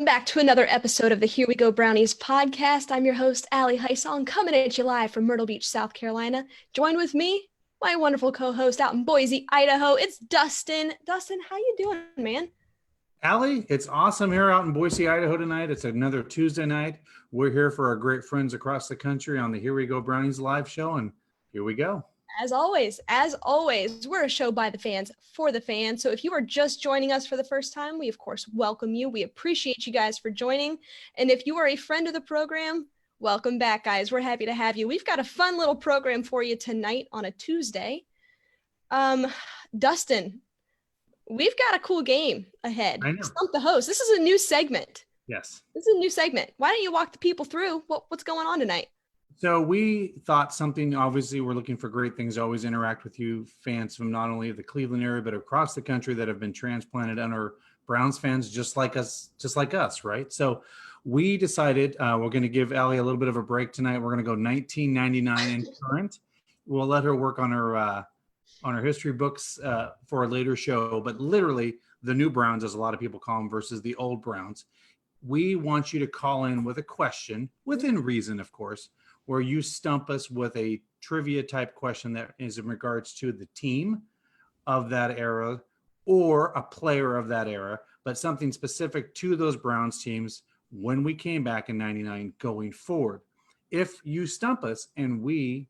back to another episode of the Here We Go Brownies podcast. I'm your host, Allie Heisong, coming at you live from Myrtle Beach, South Carolina. Joined with me, my wonderful co-host out in Boise, Idaho. It's Dustin. Dustin, how you doing, man? Allie, it's awesome here out in Boise, Idaho tonight. It's another Tuesday night. We're here for our great friends across the country on the Here We Go Brownies live show, and here we go. As always, we're a show by the fans for the fans. So if you are just joining us for the first time, we of course welcome you. We appreciate you guys for joining. And if you are a friend of the program, welcome back, guys. We're happy to have you. We've got a fun little program for you tonight on a Tuesday. Dustin, we've got a cool game ahead. I know. Stump the host. This is a new segment. Yes. This is a new segment. Why don't you walk the people through what's going on tonight? So we thought something, obviously we're looking for great things to always interact with you fans from not only the Cleveland area, but across the country that have been transplanted and are Browns fans just like us, right? So we decided we're going to give Allie a little bit of a break tonight. We're going to go 1999 and current. We'll let her work on her history books for a later show, but literally the new Browns, as a lot of people call them, versus the old Browns. We want you to call in with a question, within reason, of course, where you stump us with a trivia type question that is in regards to the team of that era or a player of that era, but something specific to those Browns teams when we came back in 99 going forward. If you stump us and we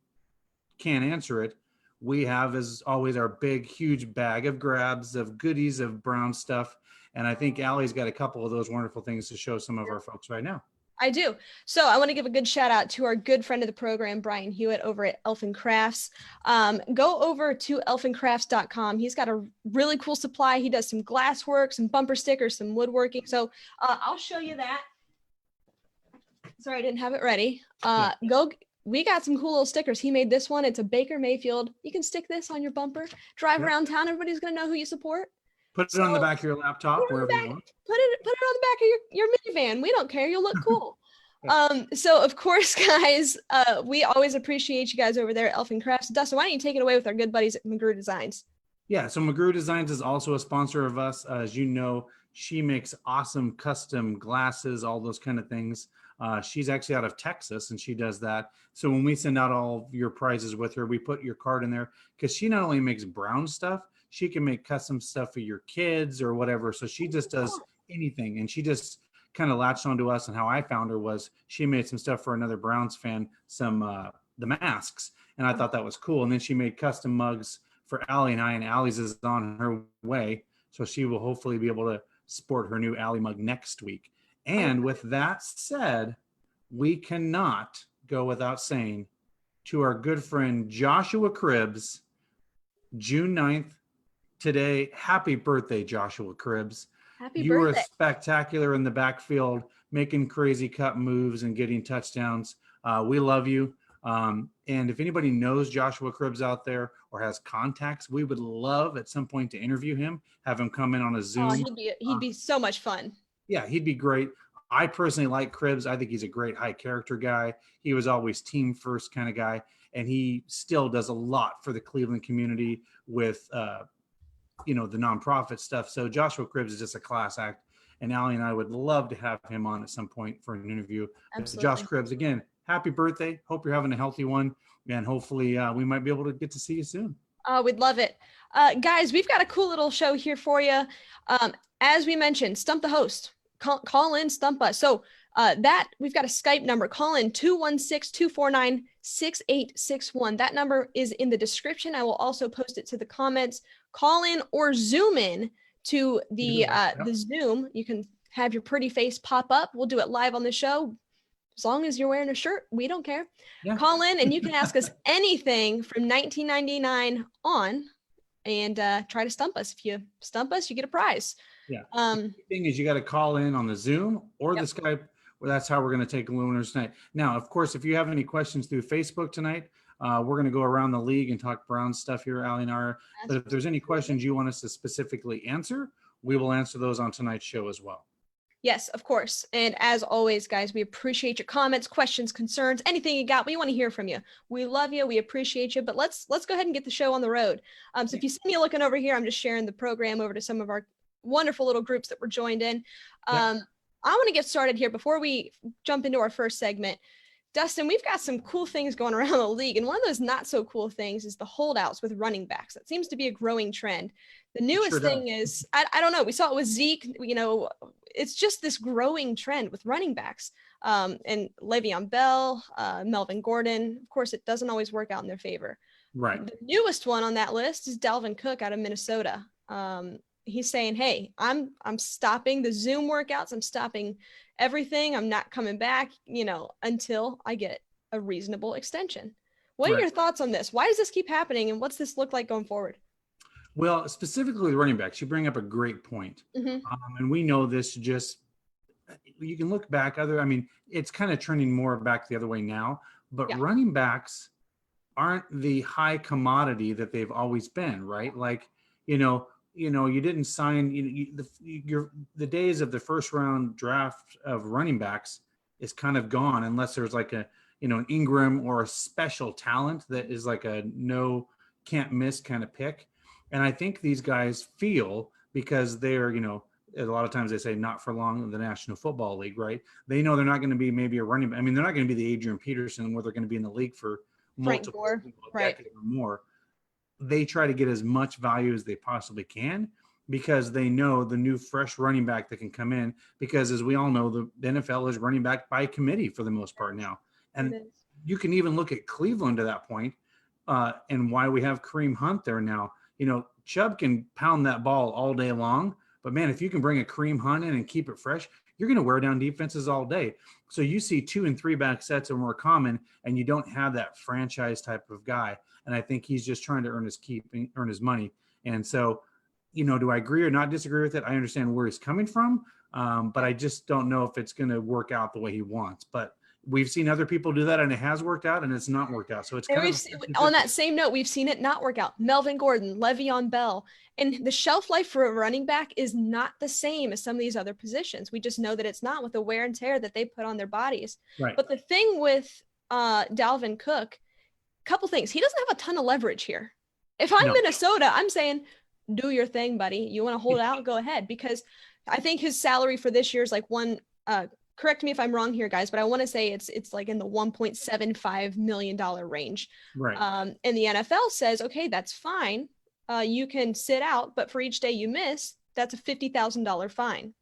can't answer it, we have, as always, our big, huge bag of grabs of goodies of Brown stuff. And I think Allie's got a couple of those wonderful things to show some of our folks right now. I do. So I want to give a good shout out to our good friend of the program, Brian Hewitt over at Elfin Crafts. Go over to elfincrafts.com. He's got a really cool supply. He does some glass work, some bumper stickers, some woodworking. So I'll show you that. Sorry, I didn't have it ready. We got some cool little stickers. He made this one. It's a Baker Mayfield. You can stick this on your bumper, drive around town. Everybody's going to know who you support. Put it on the back of your laptop, wherever you want. Put it on the back of your minivan. We don't care. You'll look cool. So of course, guys, we always appreciate you guys over there at Elfin Crafts. Dustin, why don't you take it away with our good buddies at McGrew Designs? Yeah, so McGrew Designs is also a sponsor of us. As you know, she makes awesome custom glasses, all those kind of things. She's actually out of Texas, and she does that. So when we send out all of your prizes with her, we put your card in there because she not only makes Brown stuff, she can make custom stuff for your kids or whatever. So she just does anything. And she just kind of latched onto us. And how I found her was she made some stuff for another Browns fan, the masks. And I thought that was cool. And then she made custom mugs for Allie and I, and Allie's is on her way. So she will hopefully be able to sport her new Allie mug next week. And with that said, we cannot go without saying to our good friend Joshua Cribbs, June 9th, today, happy birthday, Joshua Cribbs. Happy you birthday. were spectacular in the backfield, making crazy cut moves and getting touchdowns. We love you. And if anybody knows Joshua Cribbs out there or has contacts, we would love at some point to interview him, have him come in on a Zoom. He'd be so much fun. Yeah, he'd be great. I personally like Cribbs. I think he's a great high character guy. He was always team first kind of guy. And he still does a lot for the Cleveland community with, the nonprofit stuff. So Joshua Cribbs is just a class act. And Allie and I would love to have him on at some point for an interview. Absolutely. Josh Cribbs, again, happy birthday. Hope you're having a healthy one. And hopefully we might be able to get to see you soon. We'd love it. Guys, we've got a cool little show here for you. As we mentioned, Stump the host. Call in, stump us. So we've got a Skype number. Call in 216-249-6861. That number is in the description. I will also post it to the comments. Call in or Zoom in to the Zoom. You can have your pretty face pop up. We'll do it live on the show. As long as you're wearing a shirt, we don't care. Yeah. Call in and you can ask us anything from 1999 on and try to stump us. If you stump us, you get a prize. Yeah. The thing is, you got to call in on the Zoom or the Skype. Well, that's how we're going to take winners tonight. Now, of course, if you have any questions through Facebook tonight, we're going to go around the league and talk Brown stuff here, Allie and I. But if there's any questions you want us to specifically answer, we will answer those on tonight's show as well. Yes, of course. And as always, guys, we appreciate your comments, questions, concerns, anything you got. We want to hear from you. We love you. We appreciate you. But let's go ahead and get the show on the road. So if you see me looking over here, I'm just sharing the program over to some of our wonderful little groups that were joined in. I want to get started here before we jump into our first segment. Dustin, we've got some cool things going around the league. And one of those not so cool things is the holdouts with running backs. That seems to be a growing trend. The It sure newest does. thing is, I don't know, we saw it with Zeke, it's just this growing trend with running backs. And Le'Veon Bell, Melvin Gordon. Of course, it doesn't always work out in their favor. Right. The newest one on that list is Dalvin Cook out of Minnesota. He's saying, "Hey, I'm stopping the Zoom workouts. I'm stopping everything. I'm not coming back, until I get a reasonable extension." What are Right. your thoughts on this? Why does this keep happening, and what's this look like going forward? Well, specifically the running backs, you bring up a great point. Mm-hmm. And we know this just, you can look back it's kind of trending more back the other way now, but Yeah. running backs aren't the high commodity that they've always been, right? Like, you didn't sign, the days of the first round draft of running backs is kind of gone unless there's like an Ingram or a special talent that is like a no can't miss kind of pick. And I think these guys feel, because they're, a lot of times they say not for long in the National Football League, right? They know they're not going to be maybe a running. I mean, they're not going to be the Adrian Peterson where they're going to be in the league for Frank multiple Gore, right? decades or more. They try to get as much value as they possibly can because they know the new fresh running back that can come in. Because as we all know, the NFL is running back by committee for the most part now, and you can even look at Cleveland to that point, and why we have Kareem Hunt there now. Chubb can pound that ball all day long, but man, if you can bring a Kareem Hunt in and keep it fresh, you're going to wear down defenses all day. So you see 2 and 3 back sets are more common, and you don't have that franchise type of guy. And I think he's just trying to earn his keep, earn his money. And so, do I agree or not disagree with it? I understand where he's coming from, but I just don't know if it's going to work out the way he wants. But we've seen other people do that, and it has worked out, and it's not worked out. So it's kind of on that same note, we've seen it not work out. Melvin Gordon, Le'Veon Bell, and the shelf life for a running back is not the same as some of these other positions. We just know that it's not, with the wear and tear that they put on their bodies. Right. But the thing with Dalvin Cook, couple things. He doesn't have a ton of leverage here. If I'm Minnesota, I'm saying, do your thing, buddy. You want to hold out, go ahead. Because I think his salary for this year is like correct me if I'm wrong here, guys, but I want to say it's like in the $1.75 million range. Right. And the NFL says, okay, that's fine. You can sit out, but for each day you miss, that's a $50,000 fine.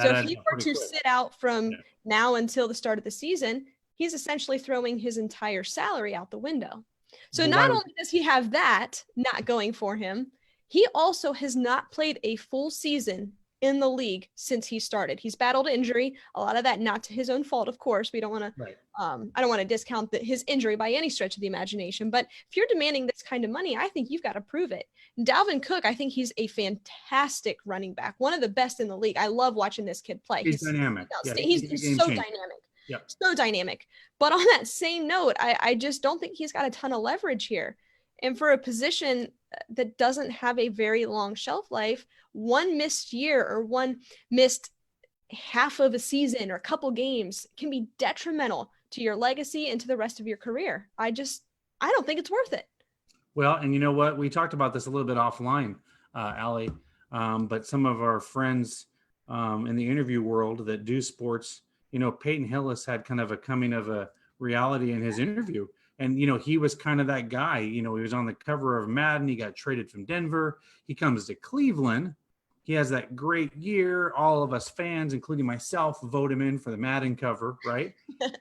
So if he were to sit out from now until the start of the season, he's essentially throwing his entire salary out the window. So not only does he have that not going for him, he also has not played a full season in the league since he started. He's battled injury, a lot of that not to his own fault, of course. We don't want to, I don't want to discount his injury by any stretch of the imagination, but if you're demanding this kind of money, I think you've got to prove it. Dalvin Cook, I think he's a fantastic running back, one of the best in the league. I love watching this kid play. He's dynamic. He's so dynamic. Yep. So dynamic. But on that same note, I just don't think he's got a ton of leverage here. And for a position that doesn't have a very long shelf life, one missed year or one missed half of a season or a couple games can be detrimental to your legacy and to the rest of your career. I don't think it's worth it. Well, and you know what? We talked about this a little bit offline, Allie, but some of our friends in the interview world that do sports, Peyton Hillis had kind of a coming of a reality in his interview. And, he was kind of that guy. He was on the cover of Madden. He got traded from Denver. He comes to Cleveland. He has that great year. All of us fans, including myself, vote him in for the Madden cover, right?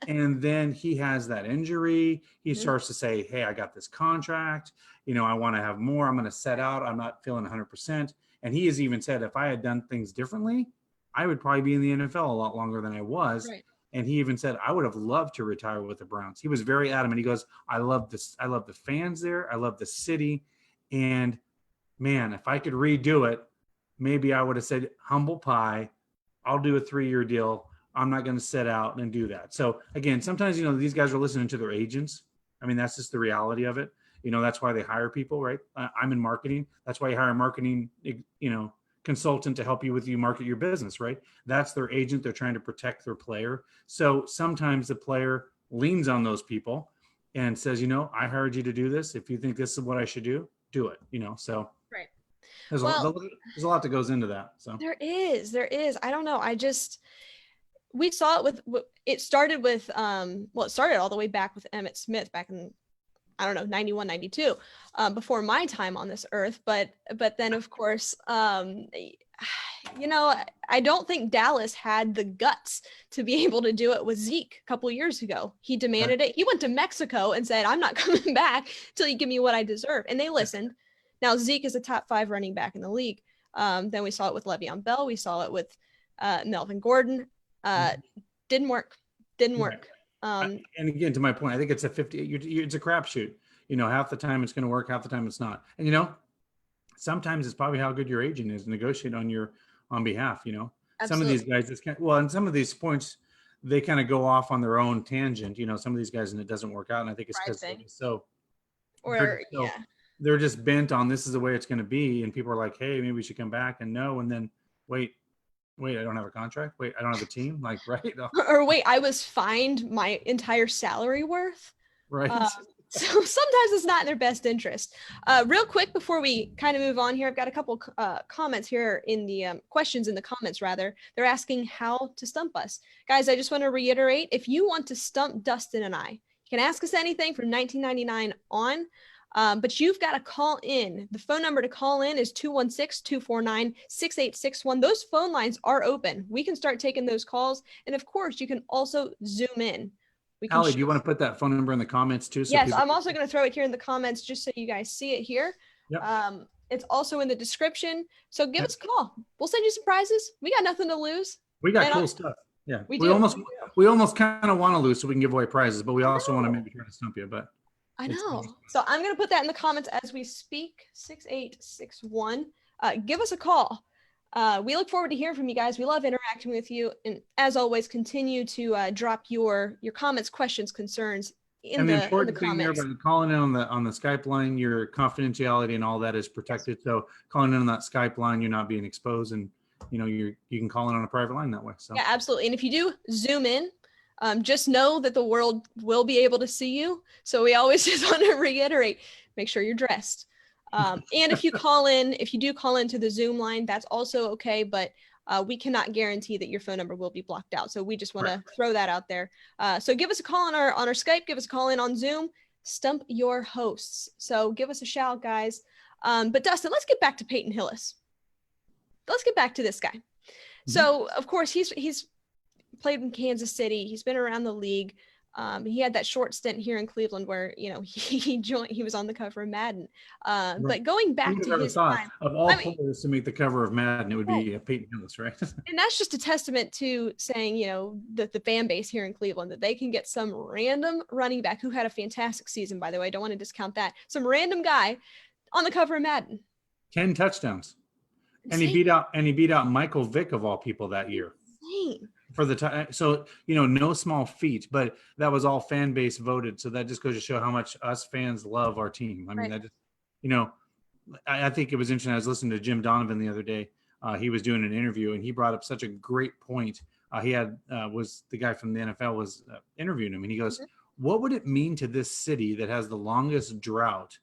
And then he has that injury. He starts to say, hey, I got this contract. I want to have more. I'm going to set out. I'm not feeling 100%. And he has even said, if I had done things differently, I would probably be in the NFL a lot longer than I was. Right. And he even said, I would have loved to retire with the Browns. He was very adamant. He goes, I love this. I love the fans there. I love the city. And man, if I could redo it, maybe I would have said, humble pie, I'll do a 3-year deal. I'm not going to sit out and do that. So again, sometimes, these guys are listening to their agents. I mean, that's just the reality of it. That's why they hire people, right? I'm in marketing. That's why you hire a marketing, consultant to help you market your business, right? That's their agent. They're trying to protect their player. So sometimes the player leans on those people and says, I hired you to do this. If you think this is what I should do it, so. Right. There's a lot that goes into that. So there is. I don't know. we saw it it started with, it started all the way back with Emmitt Smith back in, I don't know, 91, 92, before my time on this earth. But then, of course, you know, I don't think Dallas had the guts to be able to do it with Zeke a couple of years ago. He demanded it. He went to Mexico and said, I'm not coming back till you give me what I deserve. And they listened. Now, Zeke is a top 5 running back in the league. Then we saw it with Le'Veon Bell. We saw it with Melvin Gordon. Didn't work. And again, to my point, I think it's a 50. It's a crapshoot. You know, half the time it's going to work, half the time it's not. And you know, sometimes it's probably how good your agent is negotiate on behalf. You know, Absolutely. Some of these guys, and some of these points, they kind of go off on their own tangent. You know, some of these guys, and it doesn't work out. And I think it's because they're just bent on this is the way it's going to be, and people are like, hey, maybe we should come back, and no, and then wait, I don't have a contract. Wait, I don't have a team. Like, right? Or wait, I was fined my entire salary worth. Right. So sometimes it's not in their best interest. Real quick before we kind of move on here, I've got a couple comments here in the questions in the comments rather. They're asking how to stump us. Guys, I just want to reiterate, if you want to stump Dustin and I, you can ask us anything from 1999 on. But you've got to call in. The phone number to call in is 216-249-6861. Those phone lines are open. We can start taking those calls. And of course, you can also Zoom in. Allie, do you want to put that phone number in the comments too? Yes, I'm also going to throw it here in the comments just so you guys see it here. Yep. It's also in the description. So give us a call. We'll send you some prizes. We got nothing to lose. We got cool stuff. Yeah. We almost kind of want to lose so we can give away prizes, but we also want to maybe try to stump you. But I know. So I'm going to put that in the comments as we speak. 6861. Give us a call. We look forward to hearing from you guys. We love interacting with you. And as always, continue to drop your comments, questions, concerns in the important thing comments. There, by calling in on the Skype line, your confidentiality and all that is protected. So calling in on that Skype line, you're not being exposed, and you know you can call in on a private line that way. So yeah, absolutely. And if you do Zoom in, just know that the world will be able to see you. So we always just want to reiterate, make sure you're dressed. And if you do call into the Zoom line, that's also okay. But we cannot guarantee that your phone number will be blocked out. So we just want to throw that out there. So give us a call on our Skype, give us a call in on Zoom, stump your hosts. So give us a shout, guys. But Dustin, let's get back to Peyton Hillis. Let's get back to this guy. Mm-hmm. So of course he's played in Kansas City. He's been around the league. He had that short stint here in Cleveland where, you know, he was on the cover of Madden. But going back to his time, of all players to make the cover of Madden, it would be Peyton Hillis, right? And that's just a testament to saying, you know, the fan base here in Cleveland, that they can get some random running back who had a fantastic season, by the way. I don't want to discount that. Some random guy on the cover of Madden. 10 touchdowns. Insane. And he beat out Michael Vick of all people that year. Insane. For the time, so you know, no small feat, but that was all fan base voted. So that just goes to show how much us fans love our team. I mean, that just, you know, I think it was interesting. I was listening to Jim Donovan the other day. He was doing an interview and he brought up such a great point. He had was the guy from the NFL was interviewing him, and he goes, "What would it mean to this city that has the longest drought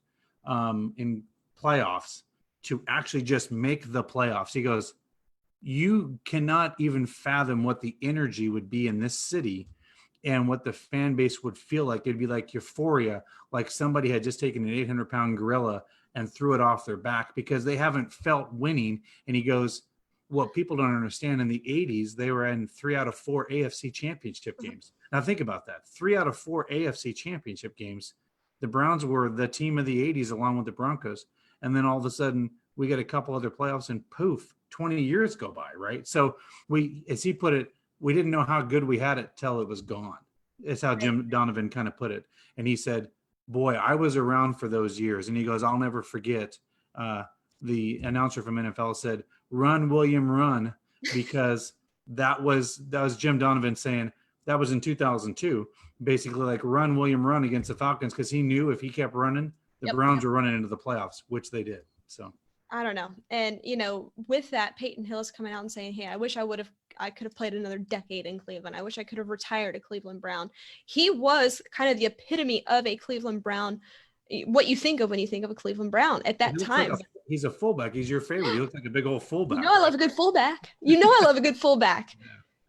in playoffs to actually just make the playoffs?" He goes, you cannot even fathom what the energy would be in this city and what the fan base would feel like. It'd be like euphoria, like somebody had just taken an 800-pound gorilla and threw it off their back because they haven't felt winning. And he goes, what people don't understand, in the 80s, they were in 3 out of 4 AFC championship games. Now think about that. 3 out of 4 AFC championship games. The Browns were the team of the 80s along with the Broncos. And then all of a sudden we get a couple other playoffs and poof, 20 years go by, right? So we, as he put it, we didn't know how good we had it till it was gone. It's how Jim Donovan kind of put it. And he said, boy, I was around for those years. And he goes, I'll never forget. The announcer from NFL said, run, William, run, because that was Jim Donovan saying that was in 2002, basically like run, William, run against the Falcons. Cause he knew if he kept running, the Browns were running into the playoffs, which they did. So I don't know. And, you know, with that, Peyton Hillis coming out and saying, hey, I wish I could have played another decade in Cleveland. I wish I could have retired a Cleveland Brown. He was kind of the epitome of a Cleveland Brown, what you think of when you think of a Cleveland Brown at that time. He's a fullback. He's your favorite. He looks like a big old fullback. You know, I love a good fullback.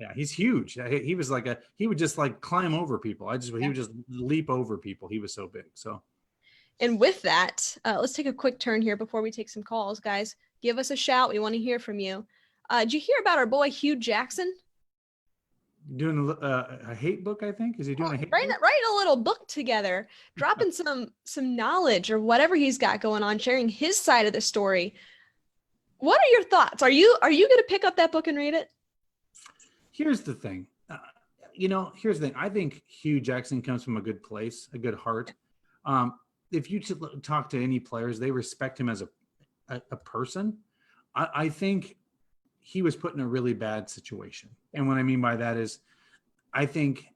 Yeah, he's huge. He was like he would just like climb over people. He Yeah. would just leap over people. He was so big. So And with that, let's take a quick turn here before we take some calls, guys. Give us a shout. We want to hear from you. Did you hear about our boy Hugh Jackson? doing a hate book, I think. Is he doing a hate book? Writing a little book together, dropping some knowledge or whatever he's got going on, sharing his side of the story. What are your thoughts? Are you going to pick up that book and read it? Here's the thing. Here's the thing. I think Hugh Jackson comes from a good place, a good heart. If you talk to any players, they respect him as a person. I think he was put in a really bad situation. And what I mean by that is, I think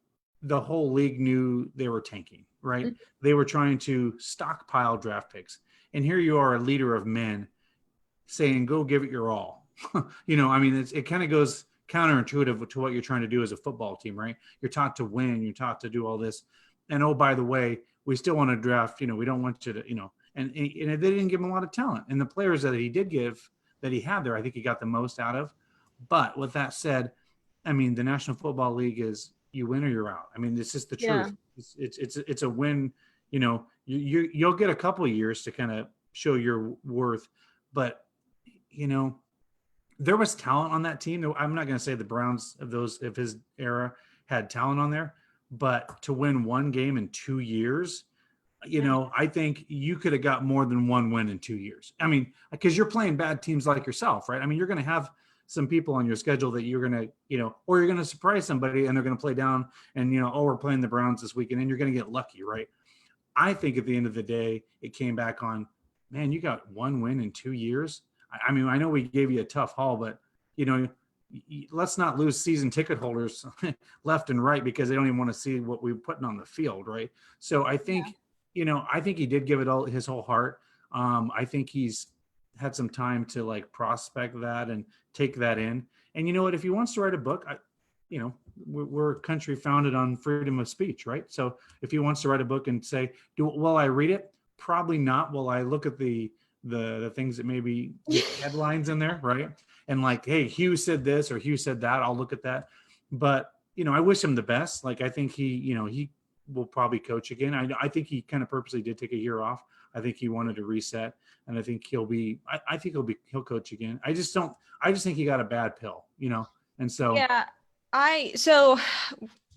the whole league knew they were tanking, right? Mm-hmm. They were trying to stockpile draft picks. And here you are, a leader of men, saying, go give it your all. It kind of goes counterintuitive to what you're trying to do as a football team, right? You're taught to win, you're taught to do all this. And oh, by the way, we still want to draft, we don't want you to, and they didn't give him a lot of talent. And the players that he did give, that he had there, I think he got the most out of. But with that said, the National Football League is you win or you're out. It's just the truth. Yeah. It's a win. You'll get a couple of years to kind of show your worth, but there was talent on that team. I'm not going to say the Browns of his era had talent on there, but to win one game in 2 years, I think you could have got more than one win in 2 years. Because you're playing bad teams like yourself, right? You're going to have some people on your schedule that you're going to, or you're going to surprise somebody and they're going to play down and, we're playing the Browns this week and then you're going to get lucky, right? I think at the end of the day, it came back on, man, you got one win in 2 years. I know we gave you a tough haul, but, let's not lose season ticket holders left and right because they don't even want to see what we're putting on the field, right? So I think, I think he did give it all his whole heart. I think he's had some time to like prospect that and take that in. And you know what? If he wants to write a book, we're a country founded on freedom of speech, right? So if he wants to write a book and say, will I read it? Probably not. Will I look at the things that maybe get headlines in there, right? And like, hey, Hugh said this or Hugh said that. I'll look at that. But, I wish him the best. Like, I think he will probably coach again. I think he kind of purposely did take a year off. I think he wanted to reset, and I think he'll coach again. I just think he got a bad pill, and so. Yeah. So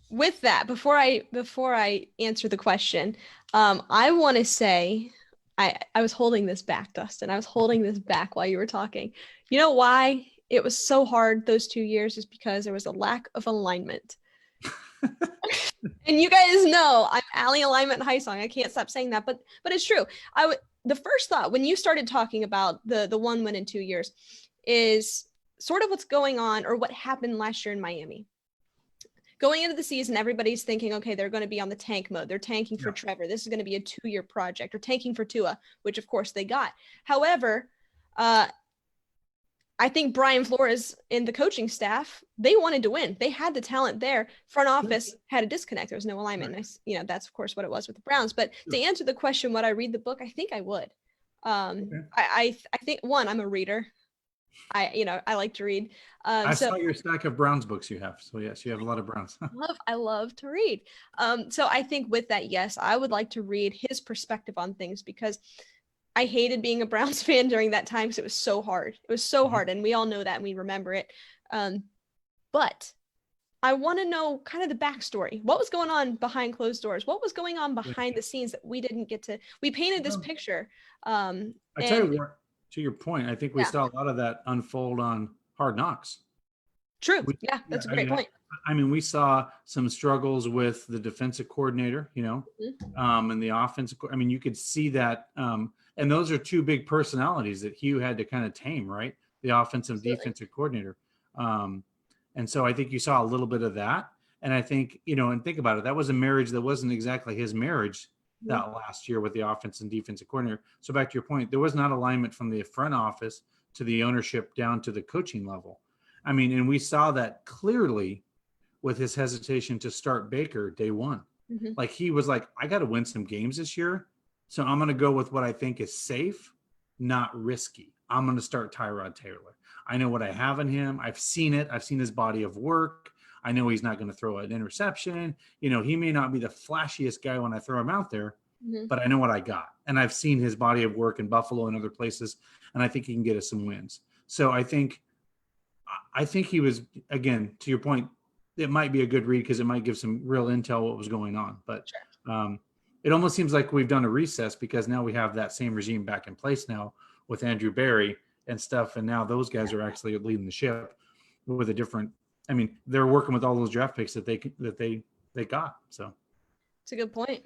with that, before I answer the question, I want to say, I was holding this back, Dustin. I was holding this back while you were talking. You know why it was so hard those 2 years is because there was a lack of alignment. And you guys know I'm Allie Alignment High Song. I can't stop saying that, but it's true. The first thought when you started talking about the 1 win in 2 years is sort of what's going on or what happened last year in Miami. Going into the season, everybody's thinking, okay, they're going to be on the tank mode. They're tanking for Trevor. This is going to be a 2-year project, or tanking for Tua, which of course they got. However, I think Brian Flores and the coaching staff, they wanted to win. They had the talent there. Front office had a disconnect. There was no alignment. Right. That's of course what it was with the Browns. But to answer the question, would I read the book? I think I would. I think, one, I'm a reader. I like to read. I saw your stack of Browns books you have. So yes, you have a lot of Browns. I love to read. So I think with that, yes, I would like to read his perspective on things because I hated being a Browns fan during that time because it was so hard. It was so hard. And we all know that and we remember it. But I want to know kind of the backstory. What was going on behind closed doors? What was going on behind the scenes that we didn't get to? We painted this picture. I tell you what, to your point, I think we saw a lot of that unfold on Hard Knocks. True. That's a great point. We saw some struggles with the defensive coordinator, and the offensive. You could see that. And those are two big personalities that Hugh had to kind of tame, right? The offensive defensive coordinator. And so I think you saw a little bit of that. And I think, and think about it, that was a marriage that wasn't exactly his marriage that last year with the offense and defensive coordinator. So back to your point, there was not alignment from the front office to the ownership down to the coaching level. And we saw that clearly with his hesitation to start Baker day one. Mm-hmm. Like he was like, I got to win some games this year. So I'm going to go with what I think is safe, not risky. I'm going to start Tyrod Taylor. I know what I have in him. I've seen it. I've seen his body of work. I know he's not going to throw an interception. He may not be the flashiest guy when I throw him out there, but I know what I got. And I've seen his body of work in Buffalo and other places, and I think he can get us some wins. So I think he was, again, to your point, it might be a good read because it might give some real intel what was going on. But it almost seems like we've done a recess because now we have that same regime back in place now with Andrew Barry and stuff. And now those guys are actually leading the ship with a different, they're working with all those draft picks that they got. So it's a good point.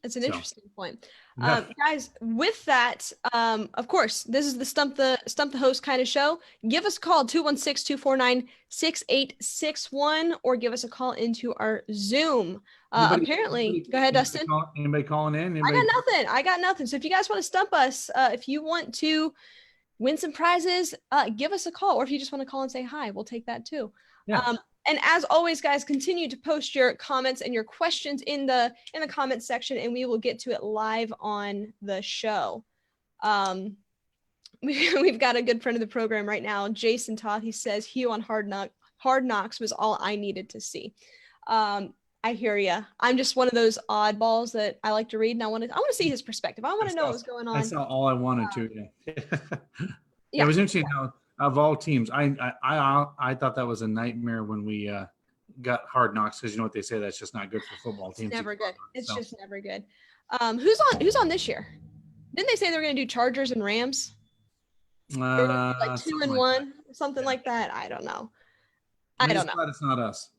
It's an interesting point. Yeah. Guys, with that, of course, this is the Stump the Host kind of show. Give us a call, 216-249-6861, or give us a call into our Zoom. Apparently, go ahead, Dustin. Anybody calling in? I got nothing. So if you guys want to stump us, if you want to win some prizes, give us a call. Or if you just want to call and say hi, we'll take that too. Yeah. And as always, guys, continue to post your comments and your questions in the comments section, and we will get to it live on the show. We've got a good friend of the program right now, Jason Toth. He says Hugh on Hard Knocks was all I needed to see. I hear you. I'm just one of those oddballs that I like to read, and I want to see his perspective. I want to know what's going on. I saw all I wanted to. Yeah. Yeah. It was interesting how, of all teams, I thought that was a nightmare when we got Hard Knocks, because you know what they say, that's just not good for football teams. It's never good. It's just never good. Who's on this year? Didn't they say they were going to do Chargers and Rams? Like 2-1, something like that. I don't know. I don't know. It's not us.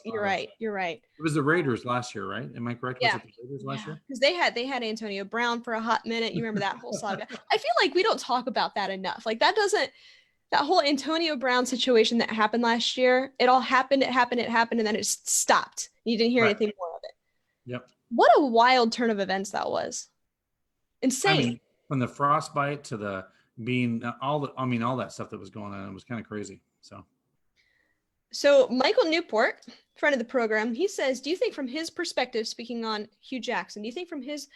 You're right. It was the Raiders last year, right? Am I correct? Yeah. Was it the Raiders last year? Because they had Antonio Brown for a hot minute. You remember that whole saga? I feel like we don't talk about that enough. Like that whole Antonio Brown situation that happened last year, it all happened, and then it just stopped. You didn't hear anything more of it. Yep. What a wild turn of events that was. Insane. From the frostbite to the being all that stuff that was going on, it was kind of crazy. So Michael Newport, friend of the program, he says, do you think from his perspective, speaking on Hugh Jackson, do you think from his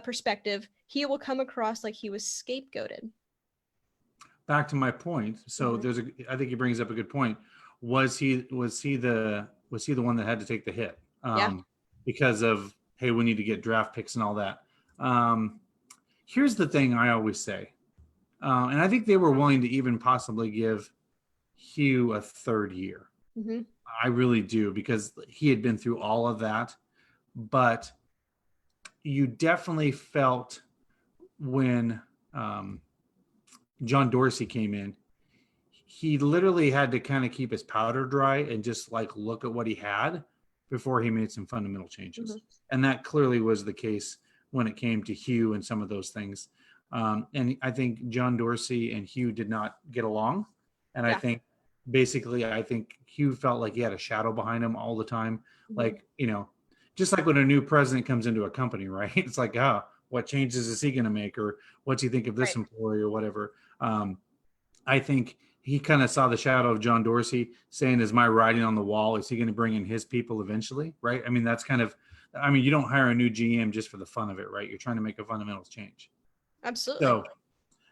perspective, he will come across like he was scapegoated? Back to my point. So I think he brings up a good point. Was he the one that had to take the hit? Because of, hey, we need to get draft picks and all that. Here's the thing I always say. And I think they were willing to even possibly give Hugh a third year. Mm-hmm. I really do, because he had been through all of that. But you definitely felt when John Dorsey came in, he literally had to kind of keep his powder dry and just like look at what he had before he made some fundamental changes. Mm-hmm. And that clearly was the case when it came to Hugh and some of those things. And I think John Dorsey and Hugh did not get along. And I think Hugh felt like he had a shadow behind him all the time. Mm-hmm. Like, just like when a new president comes into a company, right? It's like, what changes is he going to make? Or what's he think of this employee or whatever? I think he kind of saw the shadow of John Dorsey saying, is my writing on the wall? Is he going to bring in his people eventually? Right. That's kind of, you don't hire a new GM just for the fun of it, right? You're trying to make a fundamental change. Absolutely.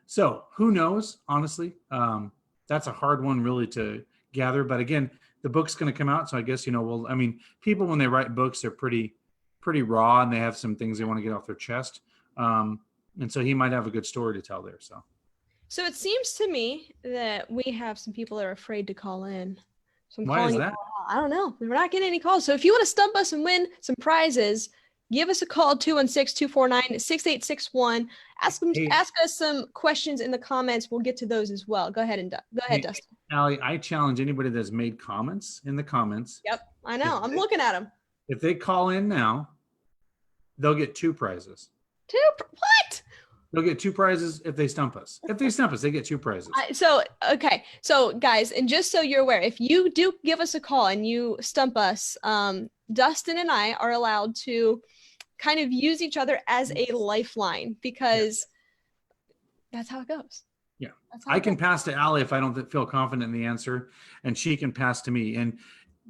So who knows? Honestly, that's a hard one really to gather. But again, the book's going to come out. So I guess, people, when they write books, they're pretty raw, and they have some things they want to get off their chest. And so he might have a good story to tell there. So it seems to me that we have some people that are afraid to call in. So why is that? I don't know. We're not getting any calls. So if you want to stump us and win some prizes, give us a call, 216-249-6861. Ask us some questions in the comments. We'll get to those as well. Go ahead, Dustin. Allie, I challenge anybody that's made comments in the comments. Yep, I know. I'm looking at them. If they call in now, they'll get 2 prizes. What? They'll get 2 prizes if they stump us. If they stump us, they get 2 prizes. So guys, and just so you're aware, if you do give us a call and you stump us, Dustin and I are allowed to kind of use each other as a lifeline, because that's how it goes. Yeah. I can pass to Allie if I don't feel confident in the answer, and she can pass to me. And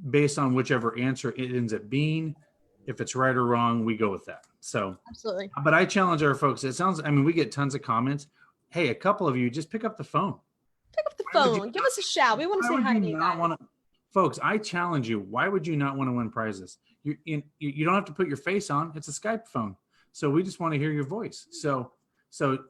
based on whichever answer it ends up being, if it's right or wrong, we go with that. So absolutely. But I challenge our folks. It sounds, we get tons of comments. Hey, a couple of you just pick up the phone. Give us a shout. We want to say hi to you guys. folks, I challenge you. Why would you not want to win prizes? You don't have to put your face on. It's a Skype phone. So we just want to hear your voice. So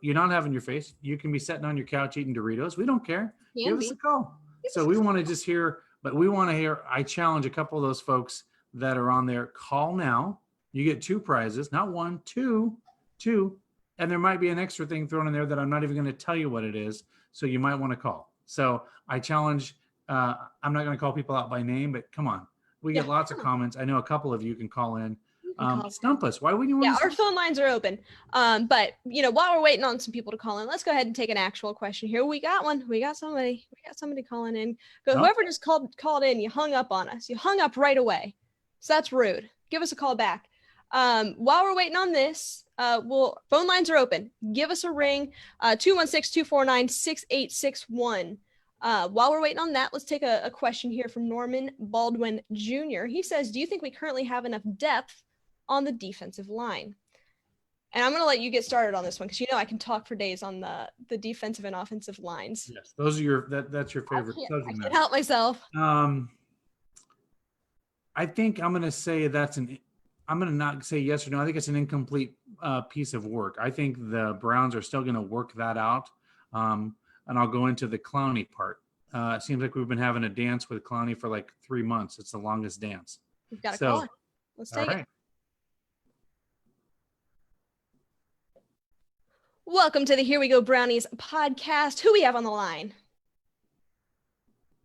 you're not having your face. You can be sitting on your couch eating Doritos. We don't care. Give us a call. So we want to just hear, but we want to hear. I challenge a couple of those folks that are on there. Call now. You get 2 prizes, not 1, 2, and there might be an extra thing thrown in there that I'm not even going to tell you what it is. So you might want to call. So I challenge. I'm not going to call people out by name, but come on. We get lots of comments. I know a couple of you can call in. Stump us. Why wouldn't you want to? Our phone lines are open. But while we're waiting on some people to call in, let's go ahead and take an actual question here. We got one. We got somebody calling in. Whoever just called in, you hung up on us. You hung up right away. So that's rude. Give us a call back. While we're waiting on this, phone lines are open. Give us a ring, 216-249-6861. While we're waiting on that, let's take a question here from Norman Baldwin Jr. He says, do you think we currently have enough depth on the defensive line? And I'm going to let you get started on this one because I can talk for days on the defensive and offensive lines. Yes, those are that's your favorite. I can't help myself. I think I'm going to say I'm going to not say yes or no. I think it's an incomplete piece of work. I think the Browns are still going to work that out. And I'll go into the Clowney part. It seems like we've been having a dance with Clowney for like 3 months. It's the longest dance. We've got a call. Let's take it. Welcome to the Here We Go Brownies podcast. Who we have on the line?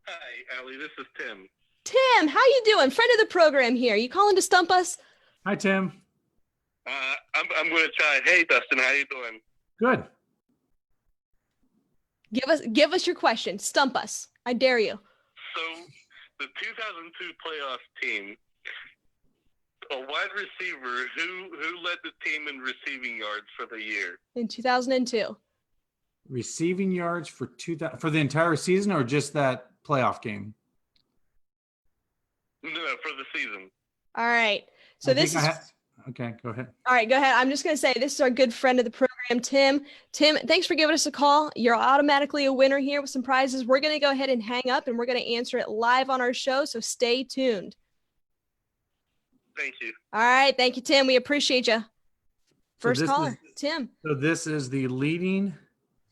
Hi, Allie. This is Tim. Tim, how you doing? Friend of the program here. You calling to stump us? Hi, Tim. I'm going to try. Hey, Dustin. How you doing? Good. Give us your question. Stump us. I dare you. So, the 2002 playoff team, a wide receiver who led the team in receiving yards for the year? In 2002. Receiving yards for the entire season or just that playoff game? No, for the season. All right. So okay, go ahead. All right, go ahead. I'm just going to say this is our good friend of the program, Tim. Tim, thanks for giving us a call. You're automatically a winner here with some prizes. We're going to go ahead and hang up, and we're going to answer it live on our show, so stay tuned. Thank you. All right. Thank you, Tim. We appreciate you. First caller, Tim. So this is the leading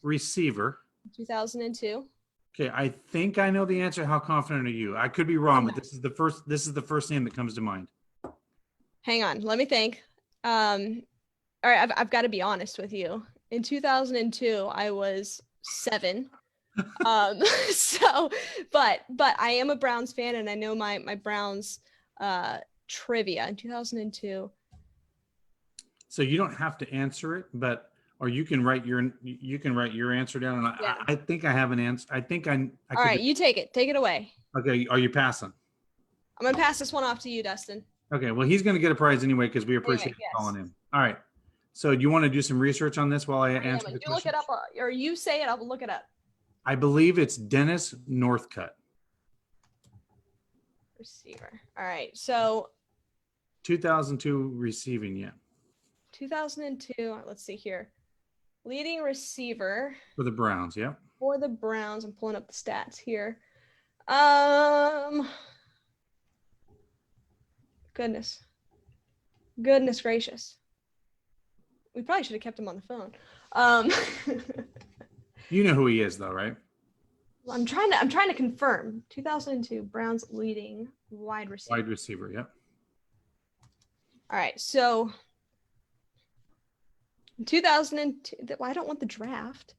receiver. 2002. Okay, I think I know the answer. How confident are you? I could be wrong, but this is the first name that comes to mind. Hang on, let me think. All right, I've got to be honest with you. In 2002, I was 7. But I am a Browns fan, and I know my Browns trivia in 2002. So you don't have to answer it, or you can write your answer down. And yeah. I think I have an answer. I think I all right, you take it away. Okay, are you passing? I'm gonna pass this one off to you, Dustin. Okay, well, he's gonna get a prize anyway because we appreciate you calling in. All right, so do you want to do some research on this while I answer the question? Look it up, or you say it, I'll look it up. I believe it's Dennis Northcutt. Receiver. All right, so 2002 receiving, yeah. 2002. Let's see here. Leading receiver for the Browns, yeah. For the Browns, I'm pulling up the stats here. Goodness gracious. We probably should have kept him on the phone. You know who he is, though, right? Well, I'm trying to confirm. 2002 Browns leading wide receiver. Wide receiver, yep. All right, so 2002. Well, I don't want the draft.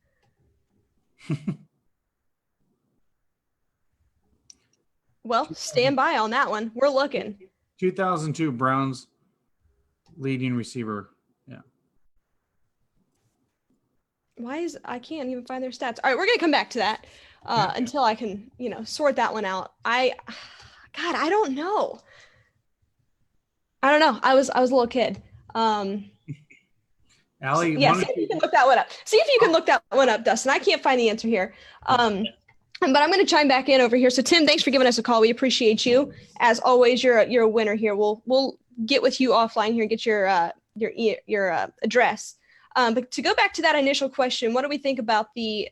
Well, stand by on that one. We're looking. 2002 Browns leading receiver. Yeah. I can't even find their stats. All right, we're gonna come back to that until I can, sort that one out. I don't know. I was a little kid. Allie, yeah, see if you can look that one up. Dustin. I can't find the answer here. But I'm going to chime back in over here. So Tim, thanks for giving us a call. We appreciate you. As always, you're a winner here. We'll get with you offline here and get your address. But to go back to that initial question, what do we think about the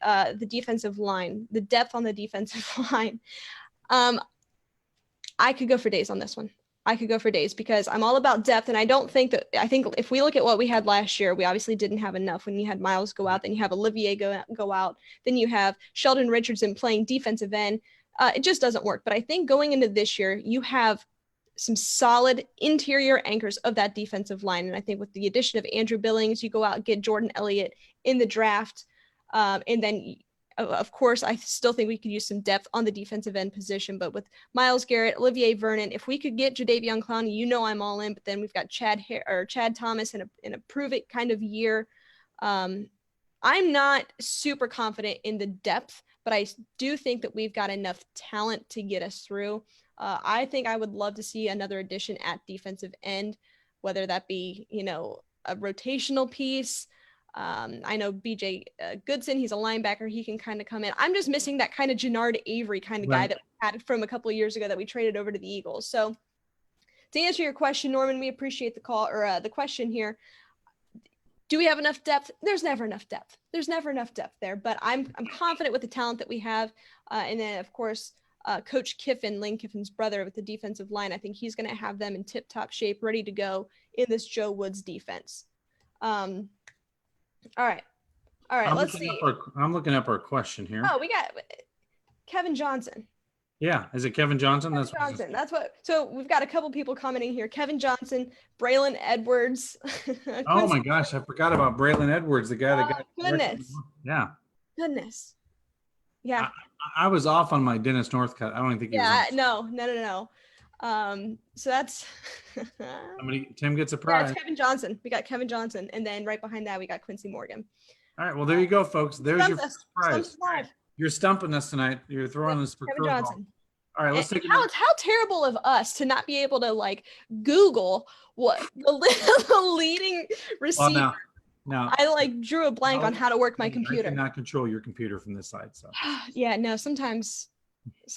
defensive line, the depth on the defensive line? I could go for days on this one. I could go for days because I'm all about depth. And I think if we look at what we had last year, we obviously didn't have enough. When you had Miles go out, then you have Olivier go out, then you have Sheldon Richardson playing defensive end. It just doesn't work. But I think going into this year, you have some solid interior anchors of that defensive line. And I think with the addition of Andrew Billings, you go out and get Jordan Elliott in the draft. And then, of course, I still think we could use some depth on the defensive end position. But with Myles Garrett, Olivier Vernon, if we could get Jadeveon Clowney, I'm all in. But then we've got Chad Thomas in a prove it kind of year. I'm not super confident in the depth, but I do think that we've got enough talent to get us through. I think I would love to see another addition at defensive end, whether that be, a rotational piece. I know BJ Goodson, he's a linebacker. He can kind of come in. I'm just missing that kind of Jannard Avery kind of guy that we had from a couple of years ago that we traded over to the Eagles. So to answer your question, Norman, we appreciate the call or the question here. Do we have enough depth? There's never enough depth. There's never enough depth there, but I'm confident with the talent that we have. And then, of course, Coach Kiffin, Lane Kiffin's brother, with the defensive line, I think he's going to have them in tip-top shape, ready to go in this Joe Woods defense. All right. Let's see. I'm looking up our question here. Oh, we got Kevin Johnson. Yeah, is it Kevin Johnson? That's what. So we've got a couple people commenting here. Kevin Johnson, Braylon Edwards. Oh my gosh, I forgot about Braylon Edwards, the guy that got. Goodness. Yeah. Goodness. Yeah. I was off on my Dennis Northcutt. I don't even think he was. No. So that's Tim gets a prize. Yeah, it's Kevin Johnson. We got Kevin Johnson, and then right behind that we got Quincy Morgan. All right, well there you go, folks. There's your prize. You're stumping us tonight. You're throwing us for Kevin Johnson. All right, let's take it. How terrible of us to not be able to Google what the leading receiver. Well, now I drew a blank on how to work my computer. I cannot control your computer from this side, so. Yeah, no. Sometimes,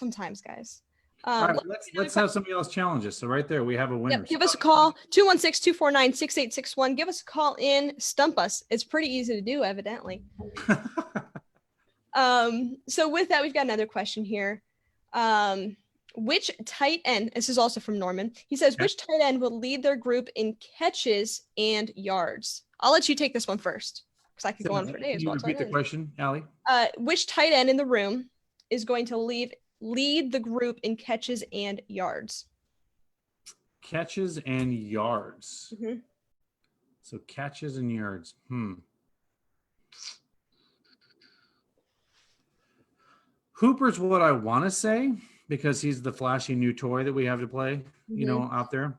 guys. All right, let's have somebody else challenge us. So right there, we have a winner. Yep, give us a call, 216-249-6861. Give us a call in, stump us. It's pretty easy to do, evidently. So with that, we've got another question here. Which tight end, this is also from Norman. He says, which tight end will lead their group in catches and yards? I'll let you take this one first, because I could go on for days. Can you repeat the question, Allie? Which tight end in the room is going to lead the group in catches and yards? Catches and yards. Mm-hmm. So catches and yards. Hooper's what I want to say, because he's the flashy new toy that we have to play, out there.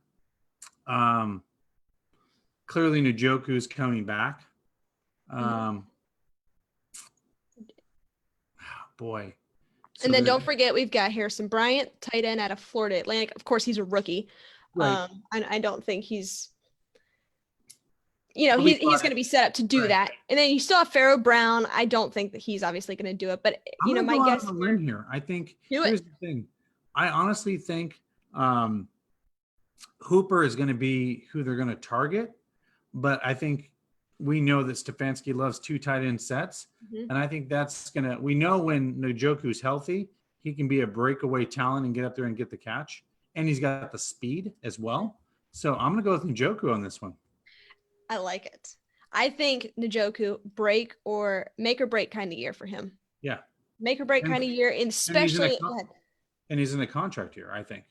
Clearly Njoku's coming back. Boy. So and then don't forget, we've got Harrison Bryant, tight end out of Florida Atlantic. Of course, he's a rookie. Right. I don't think he's going to be set up to do that. And then you still have Pharaoh Brown. I don't think that he's obviously going to do it, but my guess here. I think here's the thing. I honestly think Hooper is going to be who they're going to target, but I think we know that Stefanski loves two tight end sets. Mm-hmm. And I think we know when Njoku's healthy, he can be a breakaway talent and get up there and get the catch. And he's got the speed as well. So I'm going to go with Njoku on this one. I like it. I think Njoku make or break kind of year for him. Yeah. Make or break kind of year, and especially. And he's in a contract year, I think.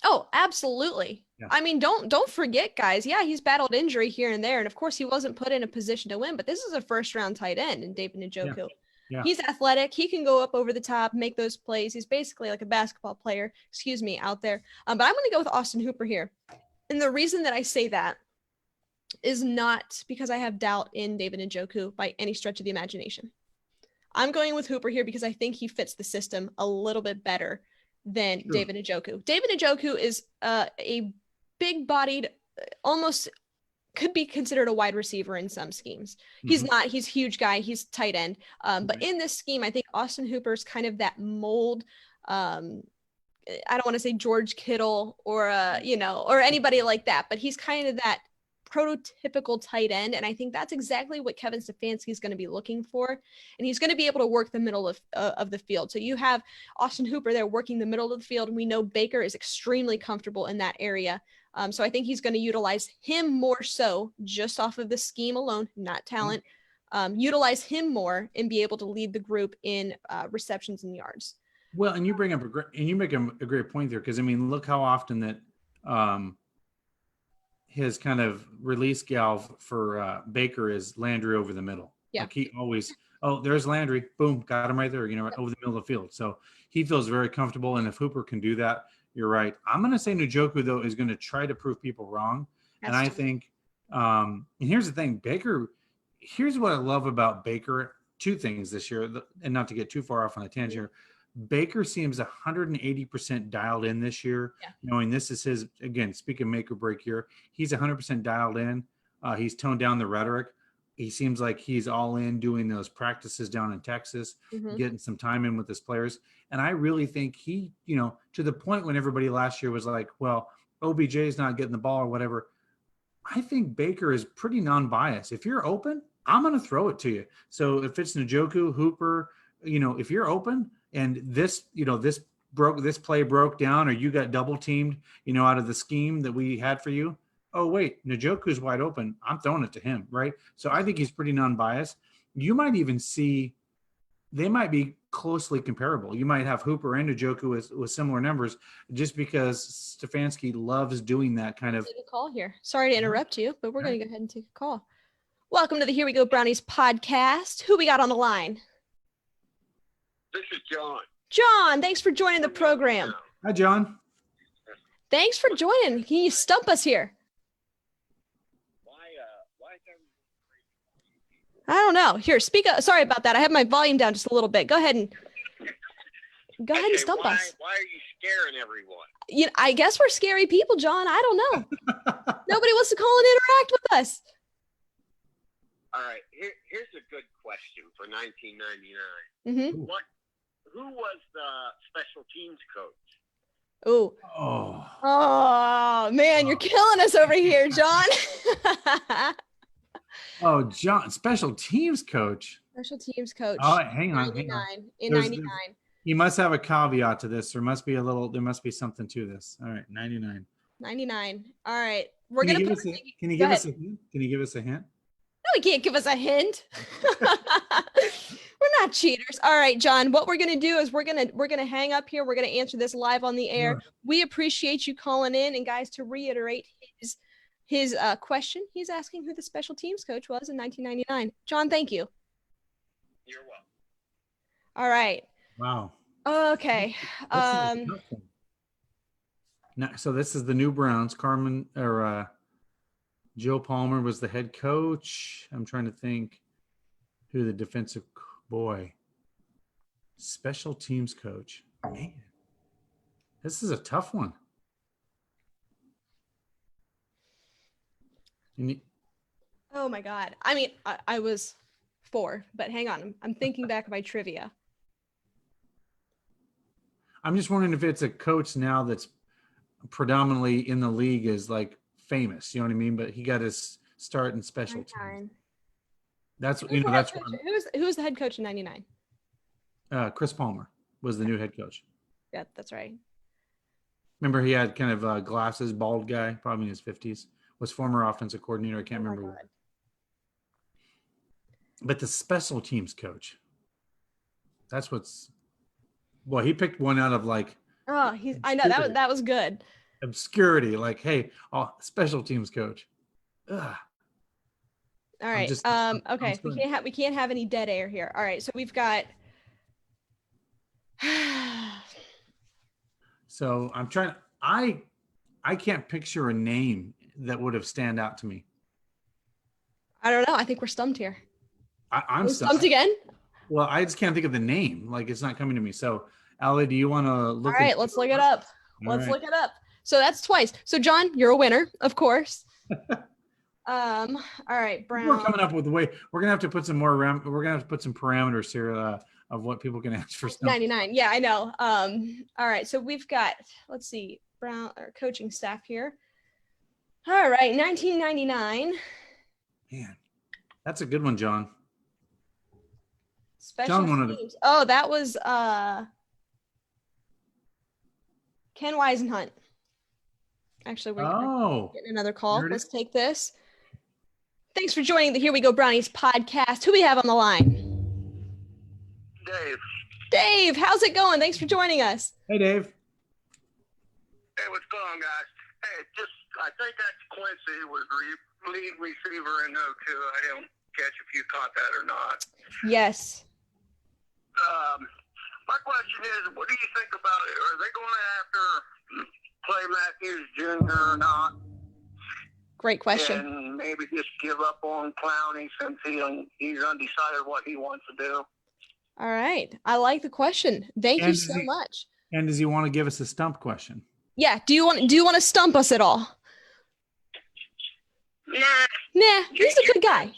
Oh, absolutely. Yeah. I mean, don't forget, guys. Yeah, he's battled injury here and there. And of course, he wasn't put in a position to win, but this is a first-round tight end in David Njoku. Yeah. He's athletic. He can go up over the top, make those plays. He's basically like a basketball player, out there. But I'm going to go with Austin Hooper here. And the reason that I say that is not because I have doubt in David Njoku by any stretch of the imagination. I'm going with Hooper here because I think he fits the system a little bit better than David Njoku. David Njoku is a big-bodied, almost could be considered a wide receiver in some schemes. He's not. He's a huge guy. He's tight end. But in this scheme, I think Austin Hooper's kind of that mold. I don't want to say George Kittle or or anybody like that, but he's kind of that prototypical tight end. And I think that's exactly what Kevin Stefanski is going to be looking for. And he's going to be able to work the middle of the field. So you have Austin Hooper there working the middle of the field. And we know Baker is extremely comfortable in that area. So I think he's going to utilize him more so just off of the scheme alone, not talent, utilize him more and be able to lead the group in receptions and yards. Well, and you bring up you make a great point there, because I mean, look how often that his kind of release galv for Baker is Landry over the middle. Yeah. Like he always, there's Landry, boom, got him right there, right over the middle of the field. So he feels very comfortable, and if Hooper can do that, you're right. I'm going to say Njoku, though, is going to try to prove people wrong. And I think, and here's the thing, Baker, here's what I love about Baker, two things this year, and not to get too far off on a tangent here. Baker seems 180% dialed in this year, knowing this is his, again, speaking make or break year, he's 100% dialed in. He's toned down the rhetoric. He seems like he's all in doing those practices down in Texas, getting some time in with his players. And I really think he, to the point when everybody last year was like, well, OBJ is not getting the ball or whatever. I think Baker is pretty non-biased. If you're open, I'm going to throw it to you. So if it's Njoku, Hooper, if you're open and this play broke down, or you got double teamed, out of the scheme that we had for you. Oh, wait, Njoku's wide open. I'm throwing it to him, right? So I think he's pretty non-biased. You might even see they might be closely comparable. You might have Hooper and Njoku with similar numbers, just because Stefanski loves doing that kind of. Take a call here. Sorry to interrupt you, but we're going to go ahead and take a call. Welcome to the Here We Go Brownies podcast. Who we got on the line? This is John. John, thanks for joining the program. Hi, John. Thanks for joining. Can you stump us here? I don't know. Here, speak up. Sorry about that. I have my volume down just a little bit. Go ahead and stump us. Why are you scaring everyone? I guess we're scary people, John. I don't know. Nobody wants to call and interact with us. All right. Here's a good question for 1999. Mm-hmm. Who was the special teams coach? Oh, man, you're killing us over here, John. Oh, John, special teams coach. Special teams coach. Oh, hang on. In 99. He must have a caveat to this. There must be something to this. All right, 99. 99. All right. Can you give us a hint? Can you give us a hint? No, he can't give us a hint. We're not cheaters. All right, John, what we're going to do is we're going to hang up here. We're going to answer this live on the air. Sure. We appreciate you calling in, and guys, to reiterate his question, he's asking who the special teams coach was in 1999. John, thank you. You're welcome. All right. Wow. Okay. So this is the new Browns. Joe Palmer was the head coach. I'm trying to think who the defensive special teams coach. Man, this is a tough one. Oh my God. I mean, I was 4, but hang on. I'm thinking back of my trivia. I'm just wondering if it's a coach now that's predominantly in the league is like famous, you know what I mean? But he got his start in special teams. That's who was the head coach in 99? Chris Palmer was the new head coach. Yeah, that's right. Remember, he had kind of glasses, bald guy, probably in his 50s. Was former offensive coordinator. I can't remember. But the special teams coach. That's he picked one out of like. Oh, I know that was good. Obscurity, like, hey, special teams coach. Ugh. All right. Okay. We can't have any dead air here. All right. So we've got. So I'm trying. I can't picture a name that would have stand out to me. I don't know. I think we're stumped here. I'm stumped again. Well, I just can't think of the name. Like, it's not coming to me. So, Allie, do you want to look? All right, let's look it up. Let's look it up. So that's twice. So John, you're a winner, of course. All right, Brown. We're coming up with the way. We're gonna have to put some more. We're gonna have to put some parameters here of what people can ask for. 99. Yeah, I know. All right, so we've got. Let's see, Brown or coaching staff here. All right, 1999. Man, that's a good one, John. Special John wanted to. teams. Oh, that was Ken Weisenhunt. Actually, we're getting another call. There it Let's is. take this. Thanks for joining the Here We Go Brownies podcast. Who we have on the line? Dave. Dave, how's it going? Thanks for joining us. Hey, Dave. Hey, what's going on, guys? Hey, I think that's Quincy was lead receiver in 02. I didn't catch if you caught that or not. Yes. My question is, what do you think about it? Are they going after Clay Matthews Jr. or not? Great question. And maybe just give up on Clowney since he's undecided what he wants to do. All right. I like the question. Thank you so much. And does he want to give us a stump question? Yeah. Do you want to stump us at all? Nah, he's a good guy.